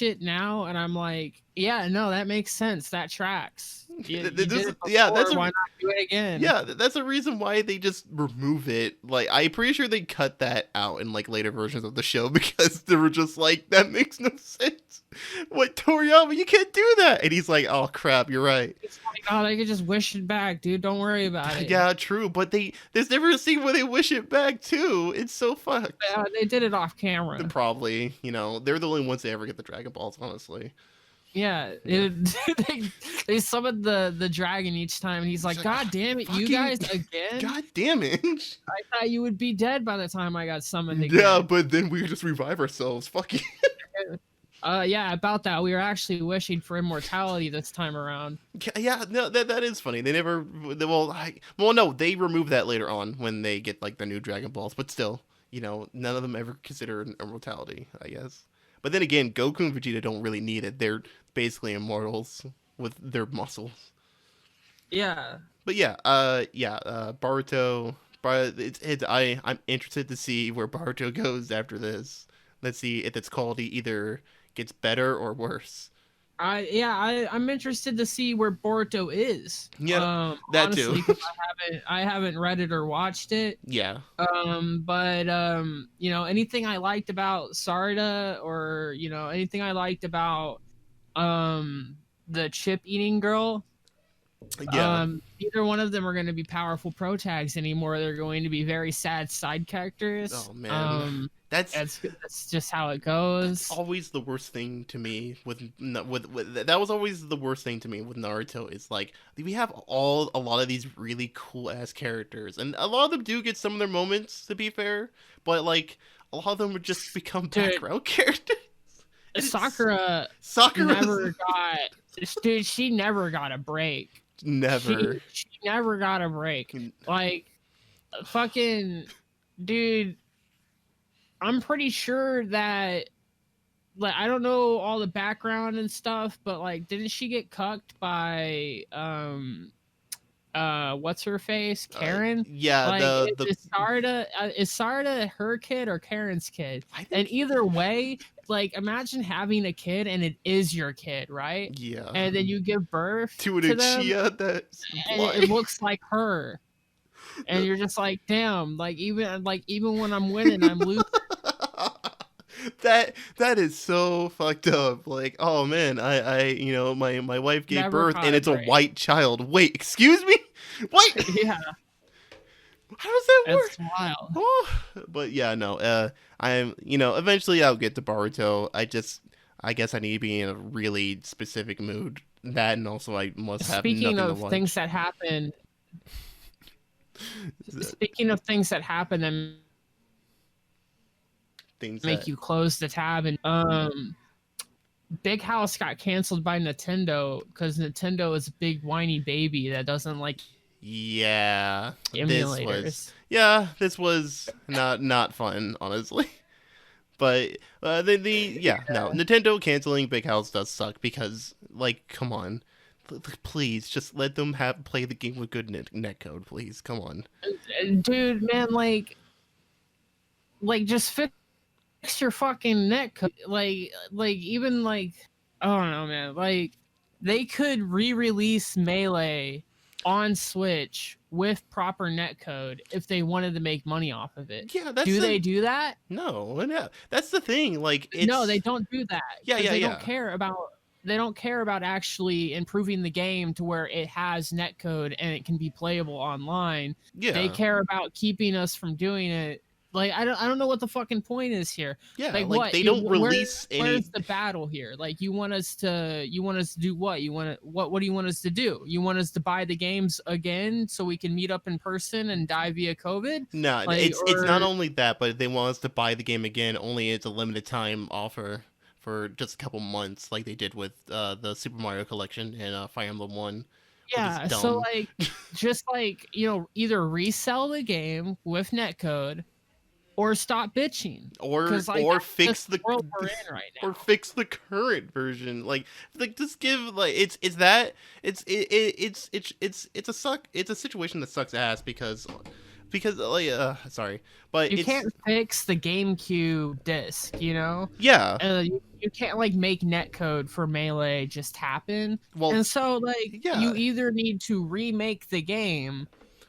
it now and I'm like, yeah, no, that makes sense. That tracks. You did it before, why not do it again? Yeah, that's a reason why they just remove it. Like, I'm pretty sure they cut that out in like later versions of the show because they were just like, that makes no sense. What, Toriyama, you can't do that. And he's like, oh crap, you're right. It's like, oh, they could just wish it back, dude. Don't worry about it. Yeah, true. But there's never a scene where they wish it back tthey It's so fucked. Yeah, they did it off camera. Probably, they're the only ones that ever get the Dragon Balls, honestly. Yeah, they summoned the dragon each time, and he's like, God damn it, you guys again? God damn it. I thought you would be dead by the time I got summoned again. Yeah, but then we just revive ourselves. Fuck you. Yeah, about that. We were actually wishing for immortality this time around. Yeah, no, that is funny. They never, no, they remove that later on when they get like the new Dragon Balls, but still, none of them ever consider immortality, I guess. But then again, Goku and Vegeta don't really need it. They're basically immortals with their muscles. Yeah. But yeah, Boruto. I'm interested to see where Boruto goes after this. Let's see if its quality either gets better or worse. I'm interested to see where Boruto is. Yeah, that honestly, too. I haven't read it or watched it. Yeah. But anything I liked about Sarada, or anything I liked about the chip eating girl, Yeah. Neither one of them are going to be powerful pro tags anymore. They're going to be very sad side characters. Oh man, that's That's just how it that's goes. always the worst thing to me with that was always the worst thing to me with Naruto. Is like we have a lot of these really cool ass characters, and a lot of them do get some of their moments, to be fair, but like a lot of them would just become background characters. Sakura never got, dude. She never got a break. Never. She never got a break. Like, fucking, dude. I'm pretty sure that, like, I don't know all the background and stuff, but like, didn't she get cucked by what's her face, Karen? Yeah, like, is Sarada her kid or Karen's kid? And either way, like, imagine having a kid and it is your kid, right? Yeah. And then you give birth to an them, Uchiha that's and it looks like her. And you're just like, damn, like even when I'm winning, I'm losing. That is so fucked up. Like, oh man, I my wife gave birth and it's a white child. Wait, excuse me? What? Yeah. How does that work? That's wild. Oh, but yeah, no. I'm eventually I'll get to Boruto. I guess I need to be in a really specific mood. That, and also I must have Speaking nothing of to watch. things that happen. Speaking of things that happen and make you close the tab, and Big House got canceled by Nintendo because Nintendo is a big whiny baby that doesn't like emulators. This was not fun, honestly. But Nintendo canceling Big House does suck because, like, come on. Please, just let them play the game with good netcode, please. Come on. Dude, man, like just fix your fucking netcode. Like even like, I don't know, man. Like, they could re-release Melee on Switch with proper netcode if they wanted to make money off of it. Yeah, they do that? No, yeah. That's the thing. Like, no, they don't do that. They don't care about actually improving the game to where it has netcode and it can be playable online. Yeah. They care about keeping us from doing it. Like, I don't know what the fucking point is here. Yeah, like what? They don't release any. Where's the battle here? Like, you want us to do what? What do you want us to do? You want us to buy the games again so we can meet up in person and die via COVID? No, it's not only that, but they want us to buy the game again. Only it's a limited time offer for just a couple months, like they did with the Super Mario Collection and Fire Emblem 1. Yeah, so like, just like, either resell the game with netcode, or stop bitching, or fix the world we're in right now, or fix the current version. Like just give it's a situation that sucks ass because sorry, but you can't fix the GameCube disc, Yeah. You can't like make netcode for Melee just happen. Well, and so you either need to remake the game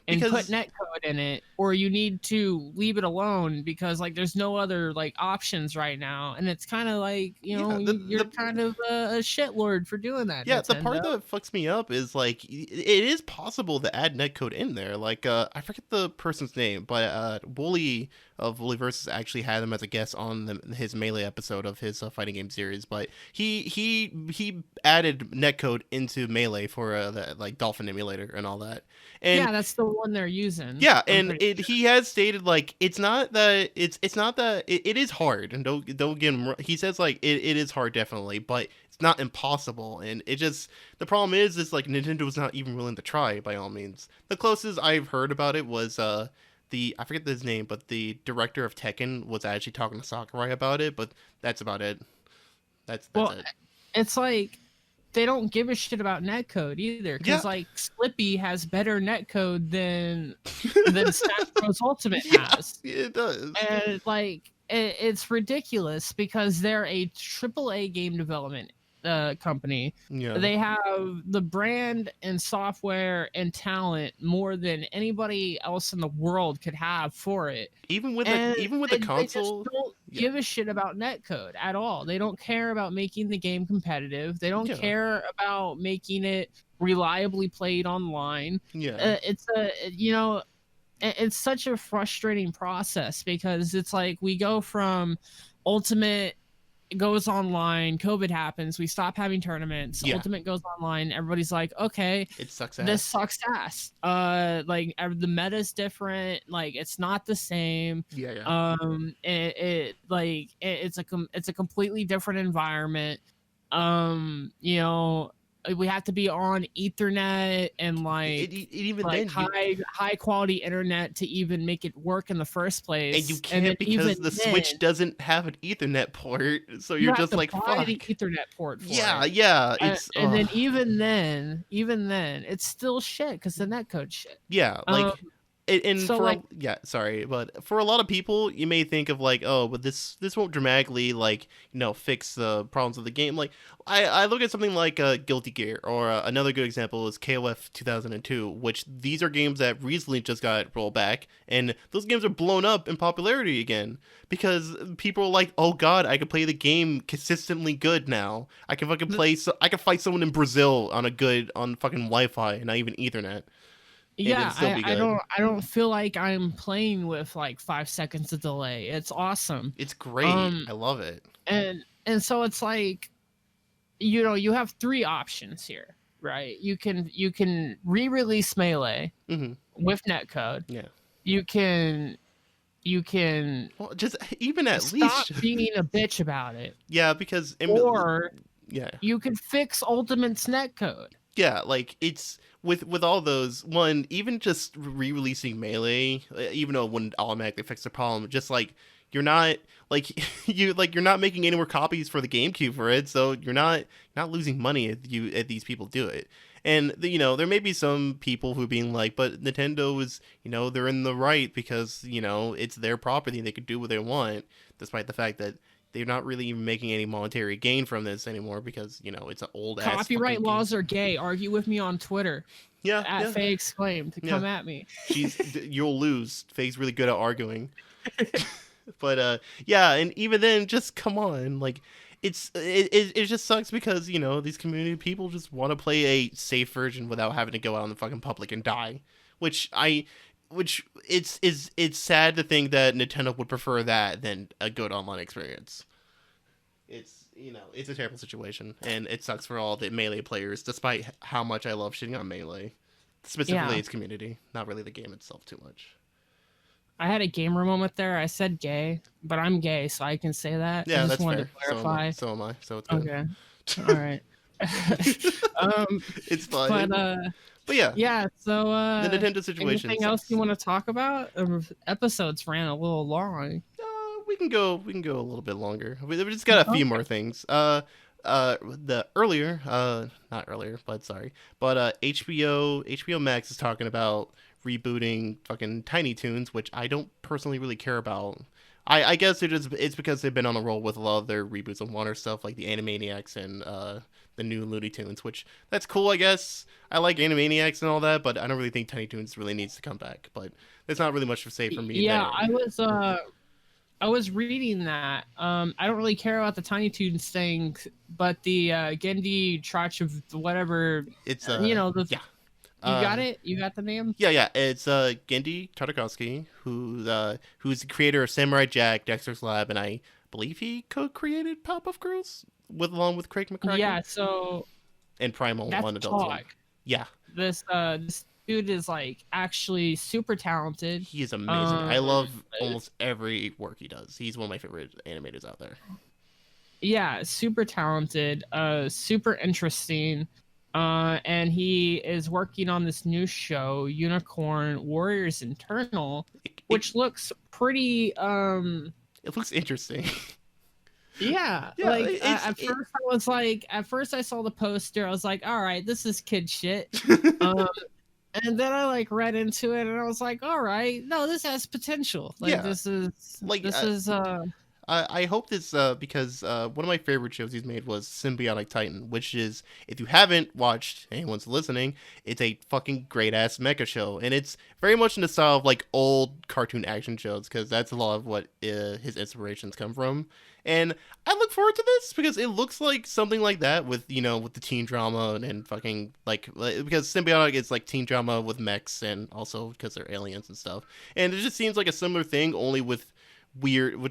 and put netcode in it, or you need to leave it alone because like there's no other like options right now, and it's kind of like you're kind of a shitlord for doing that. Yeah, Nintendo. The part that fucks me up is like it is possible to add netcode in there. Like I forget the person's name, but Wooly of Woolyverse actually had him as a guest on his Melee episode of his fighting game series. But he added netcode into Melee for the like Dolphin emulator and all that. And yeah, that's the one they're using. Yeah, and he has stated like it's not that it is hard, and don't get him. He says like it is hard definitely, but it's not impossible. And it just the problem is like Nintendo's not even willing to try by all means. The closest I've heard about it was I forget his name, but the director of Tekken was actually talking to Sakurai about it, but that's about it. That's it. It's like they don't give a shit about netcode either, because like Slippy has better netcode than Smash Bros. Ultimate has. It does, and like it's ridiculous because they're a AAA game development company. Yeah. They have the brand and software and talent more than anybody else in the world could have for it. Even with the console. give a shit about netcode at all. They don't care about making the game competitive. They don't care about making it reliably played online. It's it's such a frustrating process because it's like we go from Ultimate goes online, COVID happens, we stop having tournaments, Ultimate goes online, everybody's like, okay, it sucks ass. This sucks ass. Like the meta's different, like it's not the same. It's a completely different environment. We have to be on Ethernet and high quality internet to even make it work in the first place. And you can't because the Switch doesn't have an Ethernet port, so you're just like, fuck. The Ethernet port for it. It's then even then, it's still shit because the netcode shit. Yeah, like. But for a lot of people, you may think of like, oh, but this won't dramatically fix the problems of the game. Like, I look at something like Guilty Gear, or another good example is KOF 2002, which these are games that recently just got rolled back, and those games are blown up in popularity again because people are like, oh god, I can play the game consistently good now. I can fucking I can fight someone in Brazil on fucking Wi-Fi, not even Ethernet. Yeah, I don't feel like I'm playing with like 5 seconds of delay. It's awesome. It's great. I love it. And so it's like, you have 3 options here, right? You can re-release Melee with netcode. Yeah. You can just even at least stop being a bitch about it. Yeah, because you can fix Ultimate's netcode. Yeah, like it's with all those, one, even just re-releasing Melee, even though it wouldn't automatically fix the problem, just like you're not you're not making any more copies for the GameCube for it, so you're not losing money if these people do it. And there may be some people who are being like, but Nintendo is, they're in the right because it's their property, they could do what they want, despite the fact that they're not really even making any monetary gain from this anymore because, it's an old ass copyright laws are gay. Argue with me on Twitter. At Faye exclaimed to come at me. You'll lose. Faye's really good at arguing. But and even then, just come on. Like it just sucks because, these community people just want to play a safe version without having to go out in the fucking public and die. Which it's sad to think that Nintendo would prefer that than a good online experience. It's a terrible situation, and it sucks for all the Melee players, despite how much I love shitting on Melee. Specifically its community, not really the game itself too much. I had a gamer moment there. I said gay, but I'm gay, so I can say that. Yeah, I just that's wanted fair. to clarify. So am I. So it's good. Okay. All right. It's fine. But yeah. Yeah, so the Nintendo situation. Anything else you want to talk about? Episodes ran a little long. We can go a little bit longer. We just got a few more things. Not earlier, but HBO Max is talking about rebooting fucking Tiny Toons, which I don't personally really care about. I guess it's because they've been on a roll with a lot of their reboots of Warner stuff, like the Animaniacs and the new Looney Tunes, which that's cool, I guess. I like Animaniacs and all that, but I don't really think Tiny Toons really needs to come back. But there's not really much to say for me. Yeah, I was reading that. I don't really care about the Tiny Toons thing, but the Gendy Trotch of whatever. It's You got it? You got the name? Yeah. It's Gendy Tartakovsky, who's the creator of Samurai Jack, Dexter's Lab, and I believe he co-created Powerpuff Girls along with Craig McCracken. Yeah, so and Primal on Adult Swim. Yeah. This dude is like actually super talented. He is amazing. I love almost every work he does. He's one of my favorite animators out there. Yeah, super talented, super interesting. And he is working on this new show, Unicorn Warriors Internal, which looks pretty it looks interesting. Yeah, at first I saw the poster, I was like, all right, this is kid shit. And then I read into it and I was like, all right, no, this has potential. This is I hope this because one of my favorite shows he's made was Symbiotic Titan, which is, if you haven't watched, anyone's listening, it's a fucking great ass mecha show, and it's very much in the style of like old cartoon action shows, because that's a lot of what his inspirations come from. And I look forward to this because it looks like something like that with, with the teen drama and fucking because Symbiotic is like teen drama with mechs and also because they're aliens and stuff. And it just seems like a similar thing, only with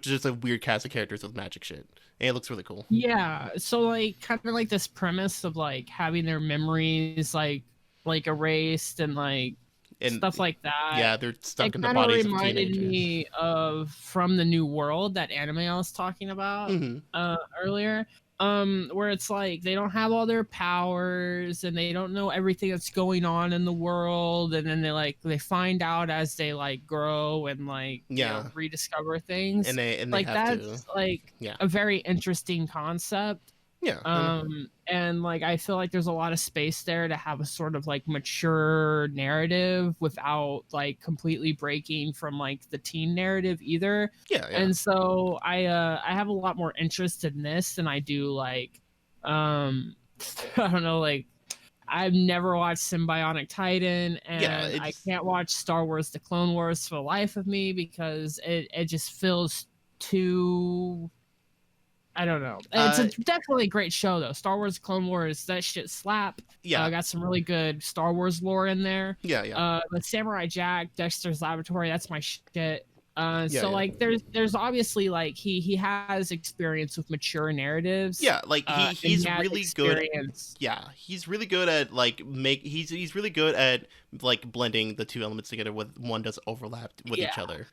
just a weird cast of characters with magic shit. And it looks really cool. Yeah, so like kind of like this premise of like having their memories like erased and like And stuff like that. yeah, they're stuck It in the kind of bodies of reminded teenagers. me of From the New World, that anime I was talking about Hmm. earlier. Where it's like they don't have all their powers and they don't know everything that's going on in the world, and then they find out as they like grow and like Yeah, rediscover things. and they Like have to. that's like Yeah, a very interesting concept. yeah, And like I feel like there's a lot of space there to have a sort of like mature narrative without like completely breaking from like the teen narrative either. yeah, yeah. And so I have a lot more interest in this than I do like I don't know, like I've never watched Symbiotic Titan, Yeah, and I it's can't watch Star Wars The Clone Wars for the life of me because it just feels too, I don't know. It's definitely a great show though. Star Wars Clone Wars, that shit slap. yeah, Got some really good Star Wars lore in there. yeah, yeah. But Samurai Jack, Dexter's Laboratory, that's my shit. Yeah, So yeah. like there's obviously like he has experience with mature narratives. Yeah, like And he's has really good. experience. Yeah, he's really good at like he's really good at like blending the two elements together with one does overlap with each Yeah. other.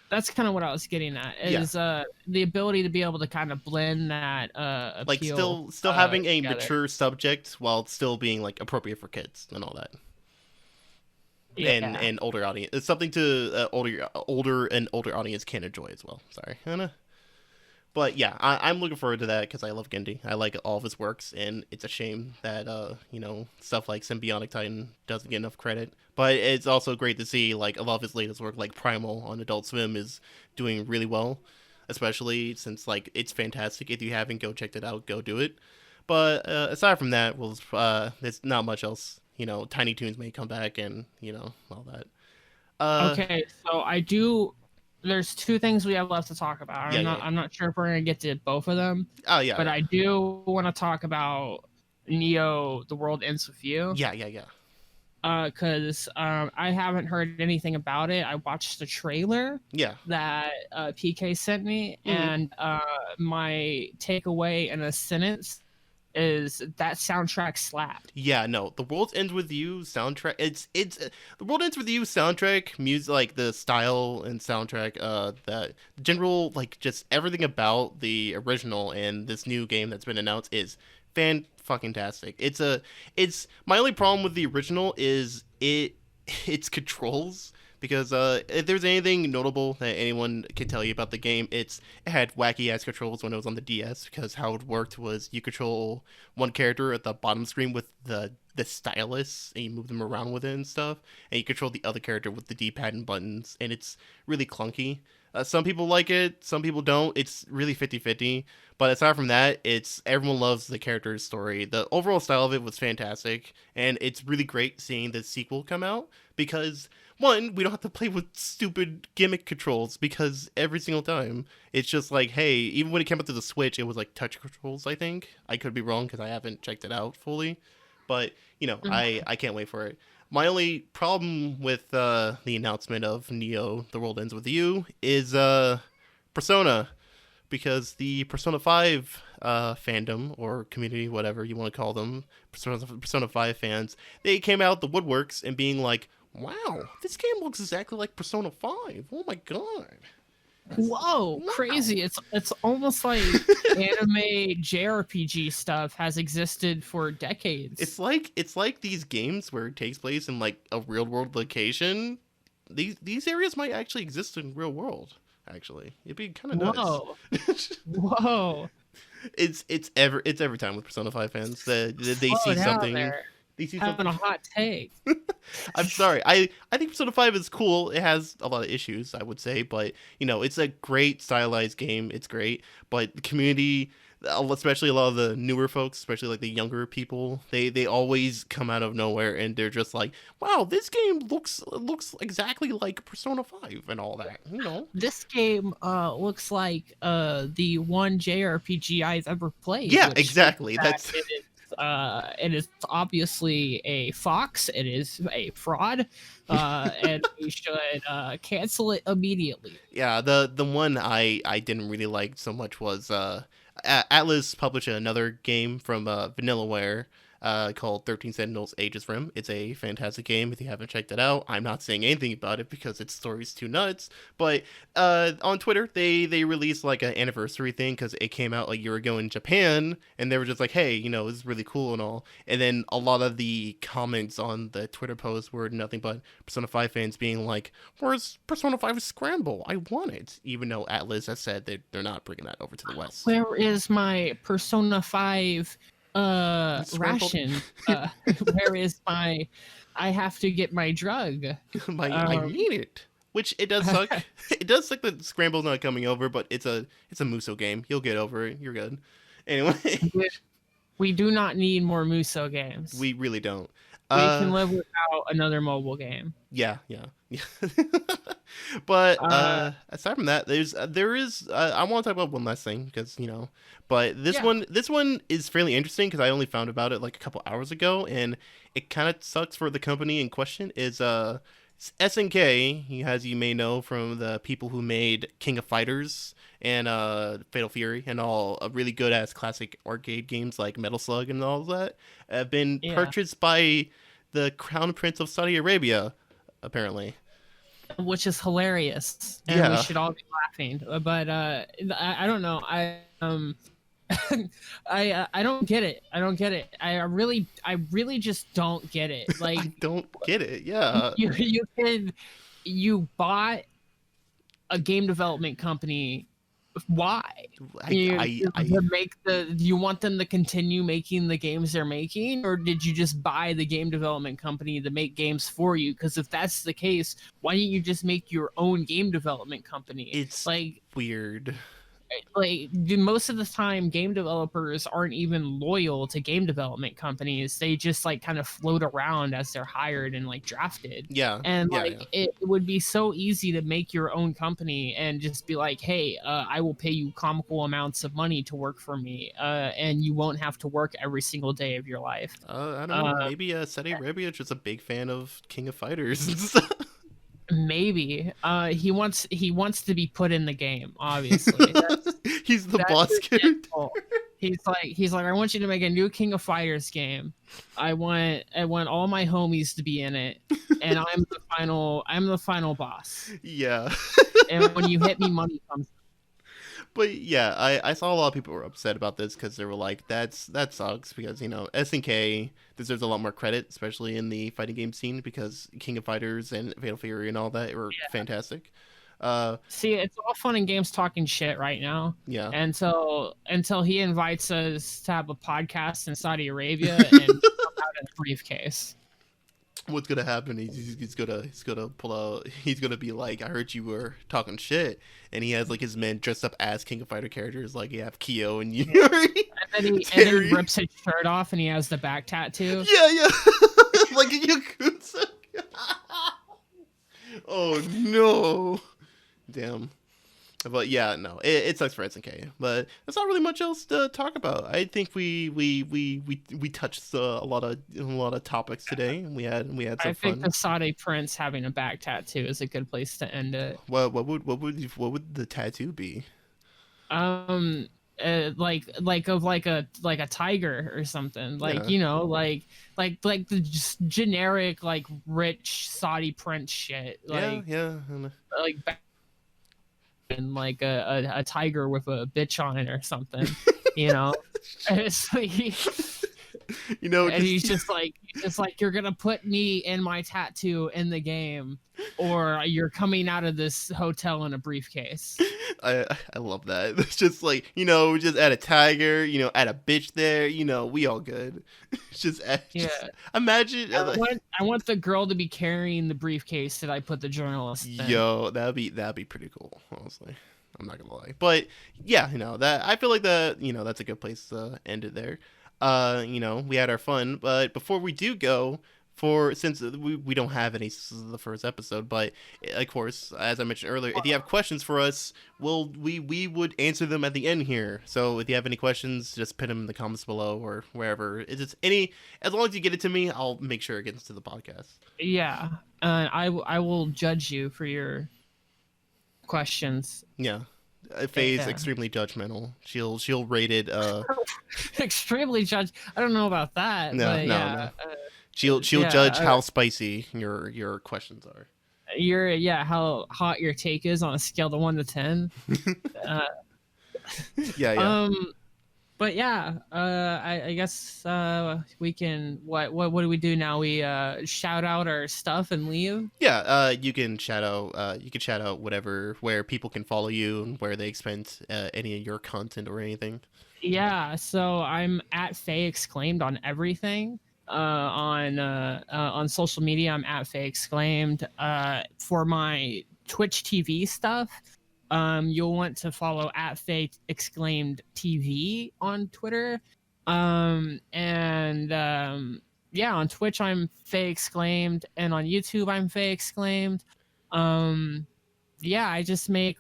That's kind of what I was getting at. Yeah. Is the ability to be able to kind of blend that Like appeal. still having a together. mature subject while still being like appropriate for kids and all that. Yeah. And older audience. It's something to older audience can enjoy as well. Sorry, Hannah. But yeah, I'm looking forward to that because I love Gendy. I like all of his works, and it's a shame that stuff like Symbiotic Titan doesn't get enough credit. But it's also great to see like a lot of his latest work, like Primal on Adult Swim, is doing really well. Especially since like it's fantastic. If you haven't, go check it out. Go do it. But aside from that, well, there's not much else. Tiny Toons may come back, and all that. Okay, so I do. There's two things we have left to talk about. Yeah. I'm not sure if we're gonna get to both of them. Oh yeah. But Yeah. I do want to talk about Neo: The World Ends with You. Yeah. Because I haven't heard anything about it. I watched the trailer Yeah. that PK sent me, and my takeaway in a sentence is that soundtrack slapped. Yeah, no, the world ends with you soundtrack. It's the world ends with you soundtrack, music, like the style and soundtrack. The general like just everything about the original and this new game that's been announced is fucking tastic. It's my only problem with the original is its controls. Because if there's anything notable that anyone can tell you about the game, it had wacky ass controls when it was on the DS. Because how it worked was you control one character at the bottom screen with the stylus, and you move them around with it and stuff, and you control the other character with the D-pad and buttons, and it's really clunky. Some people like it, some people don't. It's really 50-50. But aside from that, everyone loves the character's story. The overall style of it was fantastic, and it's really great seeing the sequel come out because one, we don't have to play with stupid gimmick controls because every single time it's just like, hey, even when it came out to the Switch, it was like touch controls, I think. I could be wrong because I haven't checked it out fully. But, I can't wait for it. My only problem with the announcement of Neo, The World Ends With You, is Persona. Because the Persona 5 fandom, or community, whatever you want to call them, Persona 5 fans, they came out the woodworks and being like, wow, this game looks exactly like Persona 5. Oh my god. Whoa, crazy. It's almost like anime JRPG stuff has existed for decades. It's like these games where it takes place in like a real world location. These areas might actually exist in real world. Actually, it'd be kind of nice. Whoa. It's every time with Persona 5 fans that they Slow see down something. there. DC Having something. a hot take. I'm sorry. I think Persona 5 is cool. It has a lot of issues, I would say, but it's a great stylized game. It's great, but the community, especially a lot of the newer folks, especially like the younger people, they always come out of nowhere and they're just like, "Wow, this game looks exactly like Persona 5 and all that." This game looks like the one JRPG I've ever played. Yeah, which exactly. that That's it is obviously a fox. It is a fraud, and we should cancel it immediately. yeah. The one I didn't really like so much was Atlas published another game from Vanillaware called 13 Sentinels Aegis Rim. It's a fantastic game. If you haven't checked it out, I'm not saying anything about it because its story's too nuts. But on Twitter, they released like an anniversary thing because it came out a year ago in Japan, and they were just like, hey, this is really cool and all. And then a lot of the comments on the Twitter post were nothing but Persona 5 fans being like, where's Persona 5 Scramble? I want it. Even though Atlas has said that they're not bringing that over to the West. Where is my Persona 5 ration? Where is my I have to get my drug? I need it. Which it does suck. It does suck that Scramble's not coming over, but it's a Muso game. You'll get over it. You're good. Anyway. We do not need more Muso games. We really don't. We can live without another mobile game. Yeah. But aside from that, there is I want to talk about one last thing because but this one is fairly interesting because I only found about it like a couple hours ago, and it kind of sucks for the company in question. Is SNK, as you may know from the people who made King of Fighters and Fatal Fury and all really good ass classic arcade games like Metal Slug and all that, have been purchased by the Crown Prince of Saudi Arabia, apparently. Which is hilarious, and we should all be laughing. But I don't know. I don't get it. I really just don't get it. Like, I don't get it. Yeah. You bought a game development company. Why? You want them to continue making the games they're making, or did you just buy the game development company to make games for you? Because if that's the case, why don't you just make your own game development company? It's like weird. Like, most of the time game developers aren't even loyal to game development companies. They just like kind of float around as they're hired and like drafted. It would be so easy to make your own company and just be like, hey, I will pay you comical amounts of money to work for me, and you won't have to work every single day of your life. I don't know, maybe Saudi Arabia is just a big fan of King of Fighters. Maybe he wants to be put in the game. Obviously, he's the boss character. He's like, I want you to make a new King of Fighters game. I want all my homies to be in it, and I'm the final boss. Yeah. And when you hit me, money comes. But yeah, I saw a lot of people were upset about this because they were like, that sucks because SNK deserves a lot more credit, especially in the fighting game scene, because King of Fighters and Fatal Fury and all that were fantastic. See, it's all fun and games talking shit right now. Yeah. Until he invites us to have a podcast in Saudi Arabia and come out in a briefcase. What's gonna happen? He's gonna pull out. He's gonna be like, I heard you were talking shit, and he has like his men dressed up as King of Fighter characters, like you have Kyo and Yuri. And then he rips his shirt off, and he has the back tattoo. Yeah, like a Yakuza. Oh no, damn. But yeah, no, it sucks for SNK. But there's not really much else to talk about. I think we touched a lot of topics today. We had some fun. I think the Saudi prince having a back tattoo is a good place to end it. What would the tattoo be? Like a tiger or something. Like like the just generic like rich Saudi prince shit. Like like. And like a tiger with a bitch on it or something, and it's like, and he's just like you're gonna put me and my tattoo in the game, or you're coming out of this hotel in a briefcase. I love that. It's just like, just add a tiger, add a bitch there, we all good. Just Yeah. imagine. I want the girl to be carrying the briefcase that I put the journalist in. Yo, that'd be pretty cool, honestly. I'm not gonna lie, but yeah, that I feel like that's a good place to end it there. We had our fun, but before we do go, since we don't have any, this is the first episode, but of course, as I mentioned earlier, if you have questions for us, we would answer them at the end here. So if you have any questions, just put them in the comments below or wherever. It's just as long as you get it to me, I'll make sure it gets to the podcast. Yeah, I will judge you for your questions. Yeah. Faye is extremely judgmental. She'll rate it extremely judge. I don't know about that. No. She'll judge how spicy your questions are. How hot your take is on a scale of 1 to 10. Yeah. But yeah, I guess we can. What do we do now? We shout out our stuff and leave. Yeah, you can shout out where people can follow you and where they spend any of your content or anything. Yeah, so I'm at Faye Exclaimed on everything. On social media, I'm at Faye Exclaimed. For my Twitch TV stuff, you'll want to follow at Faye Exclaimed TV on Twitter. On Twitch I'm Faye Exclaimed, and on YouTube I'm Faye Exclaimed. I just make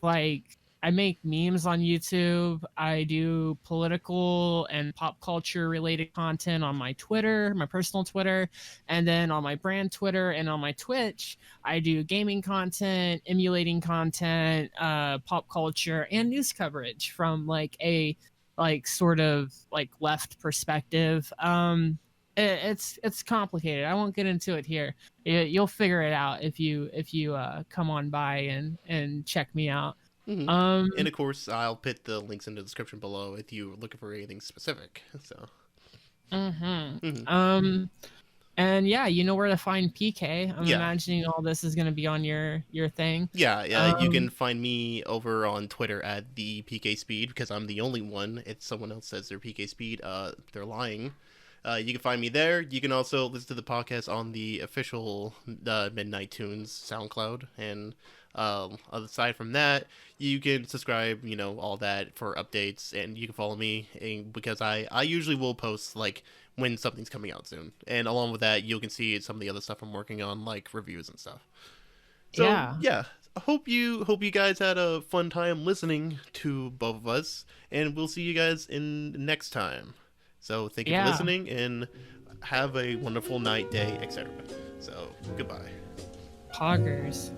I make memes on YouTube. I do political and pop culture related content on my Twitter, my personal Twitter, and then on my brand Twitter and on my Twitch, I do gaming content, emulating content, pop culture, and news coverage from a sort of left perspective. It's complicated. I won't get into it here. You'll figure it out if you come on by and check me out. Mm-hmm. And of course, I'll put the links in the description below if you're looking for anything specific. So. And yeah, you know where to find PK. I'm imagining all this is going to be on your thing. Yeah. You can find me over on Twitter at the PK Speed because I'm the only one. If someone else says they're PK Speed, they're lying. You can find me there. You can also listen to the podcast on the official Midnight Toons SoundCloud. And aside from that, you can subscribe, all that for updates. And you can follow me because I usually will post when something's coming out soon. And along with that, you can see some of the other stuff I'm working on, like reviews and stuff. So, yeah. I hope you guys had a fun time listening to both of us. And we'll see you guys in next time. So thank you for listening and have a wonderful night, day, etc. So goodbye. Poggers.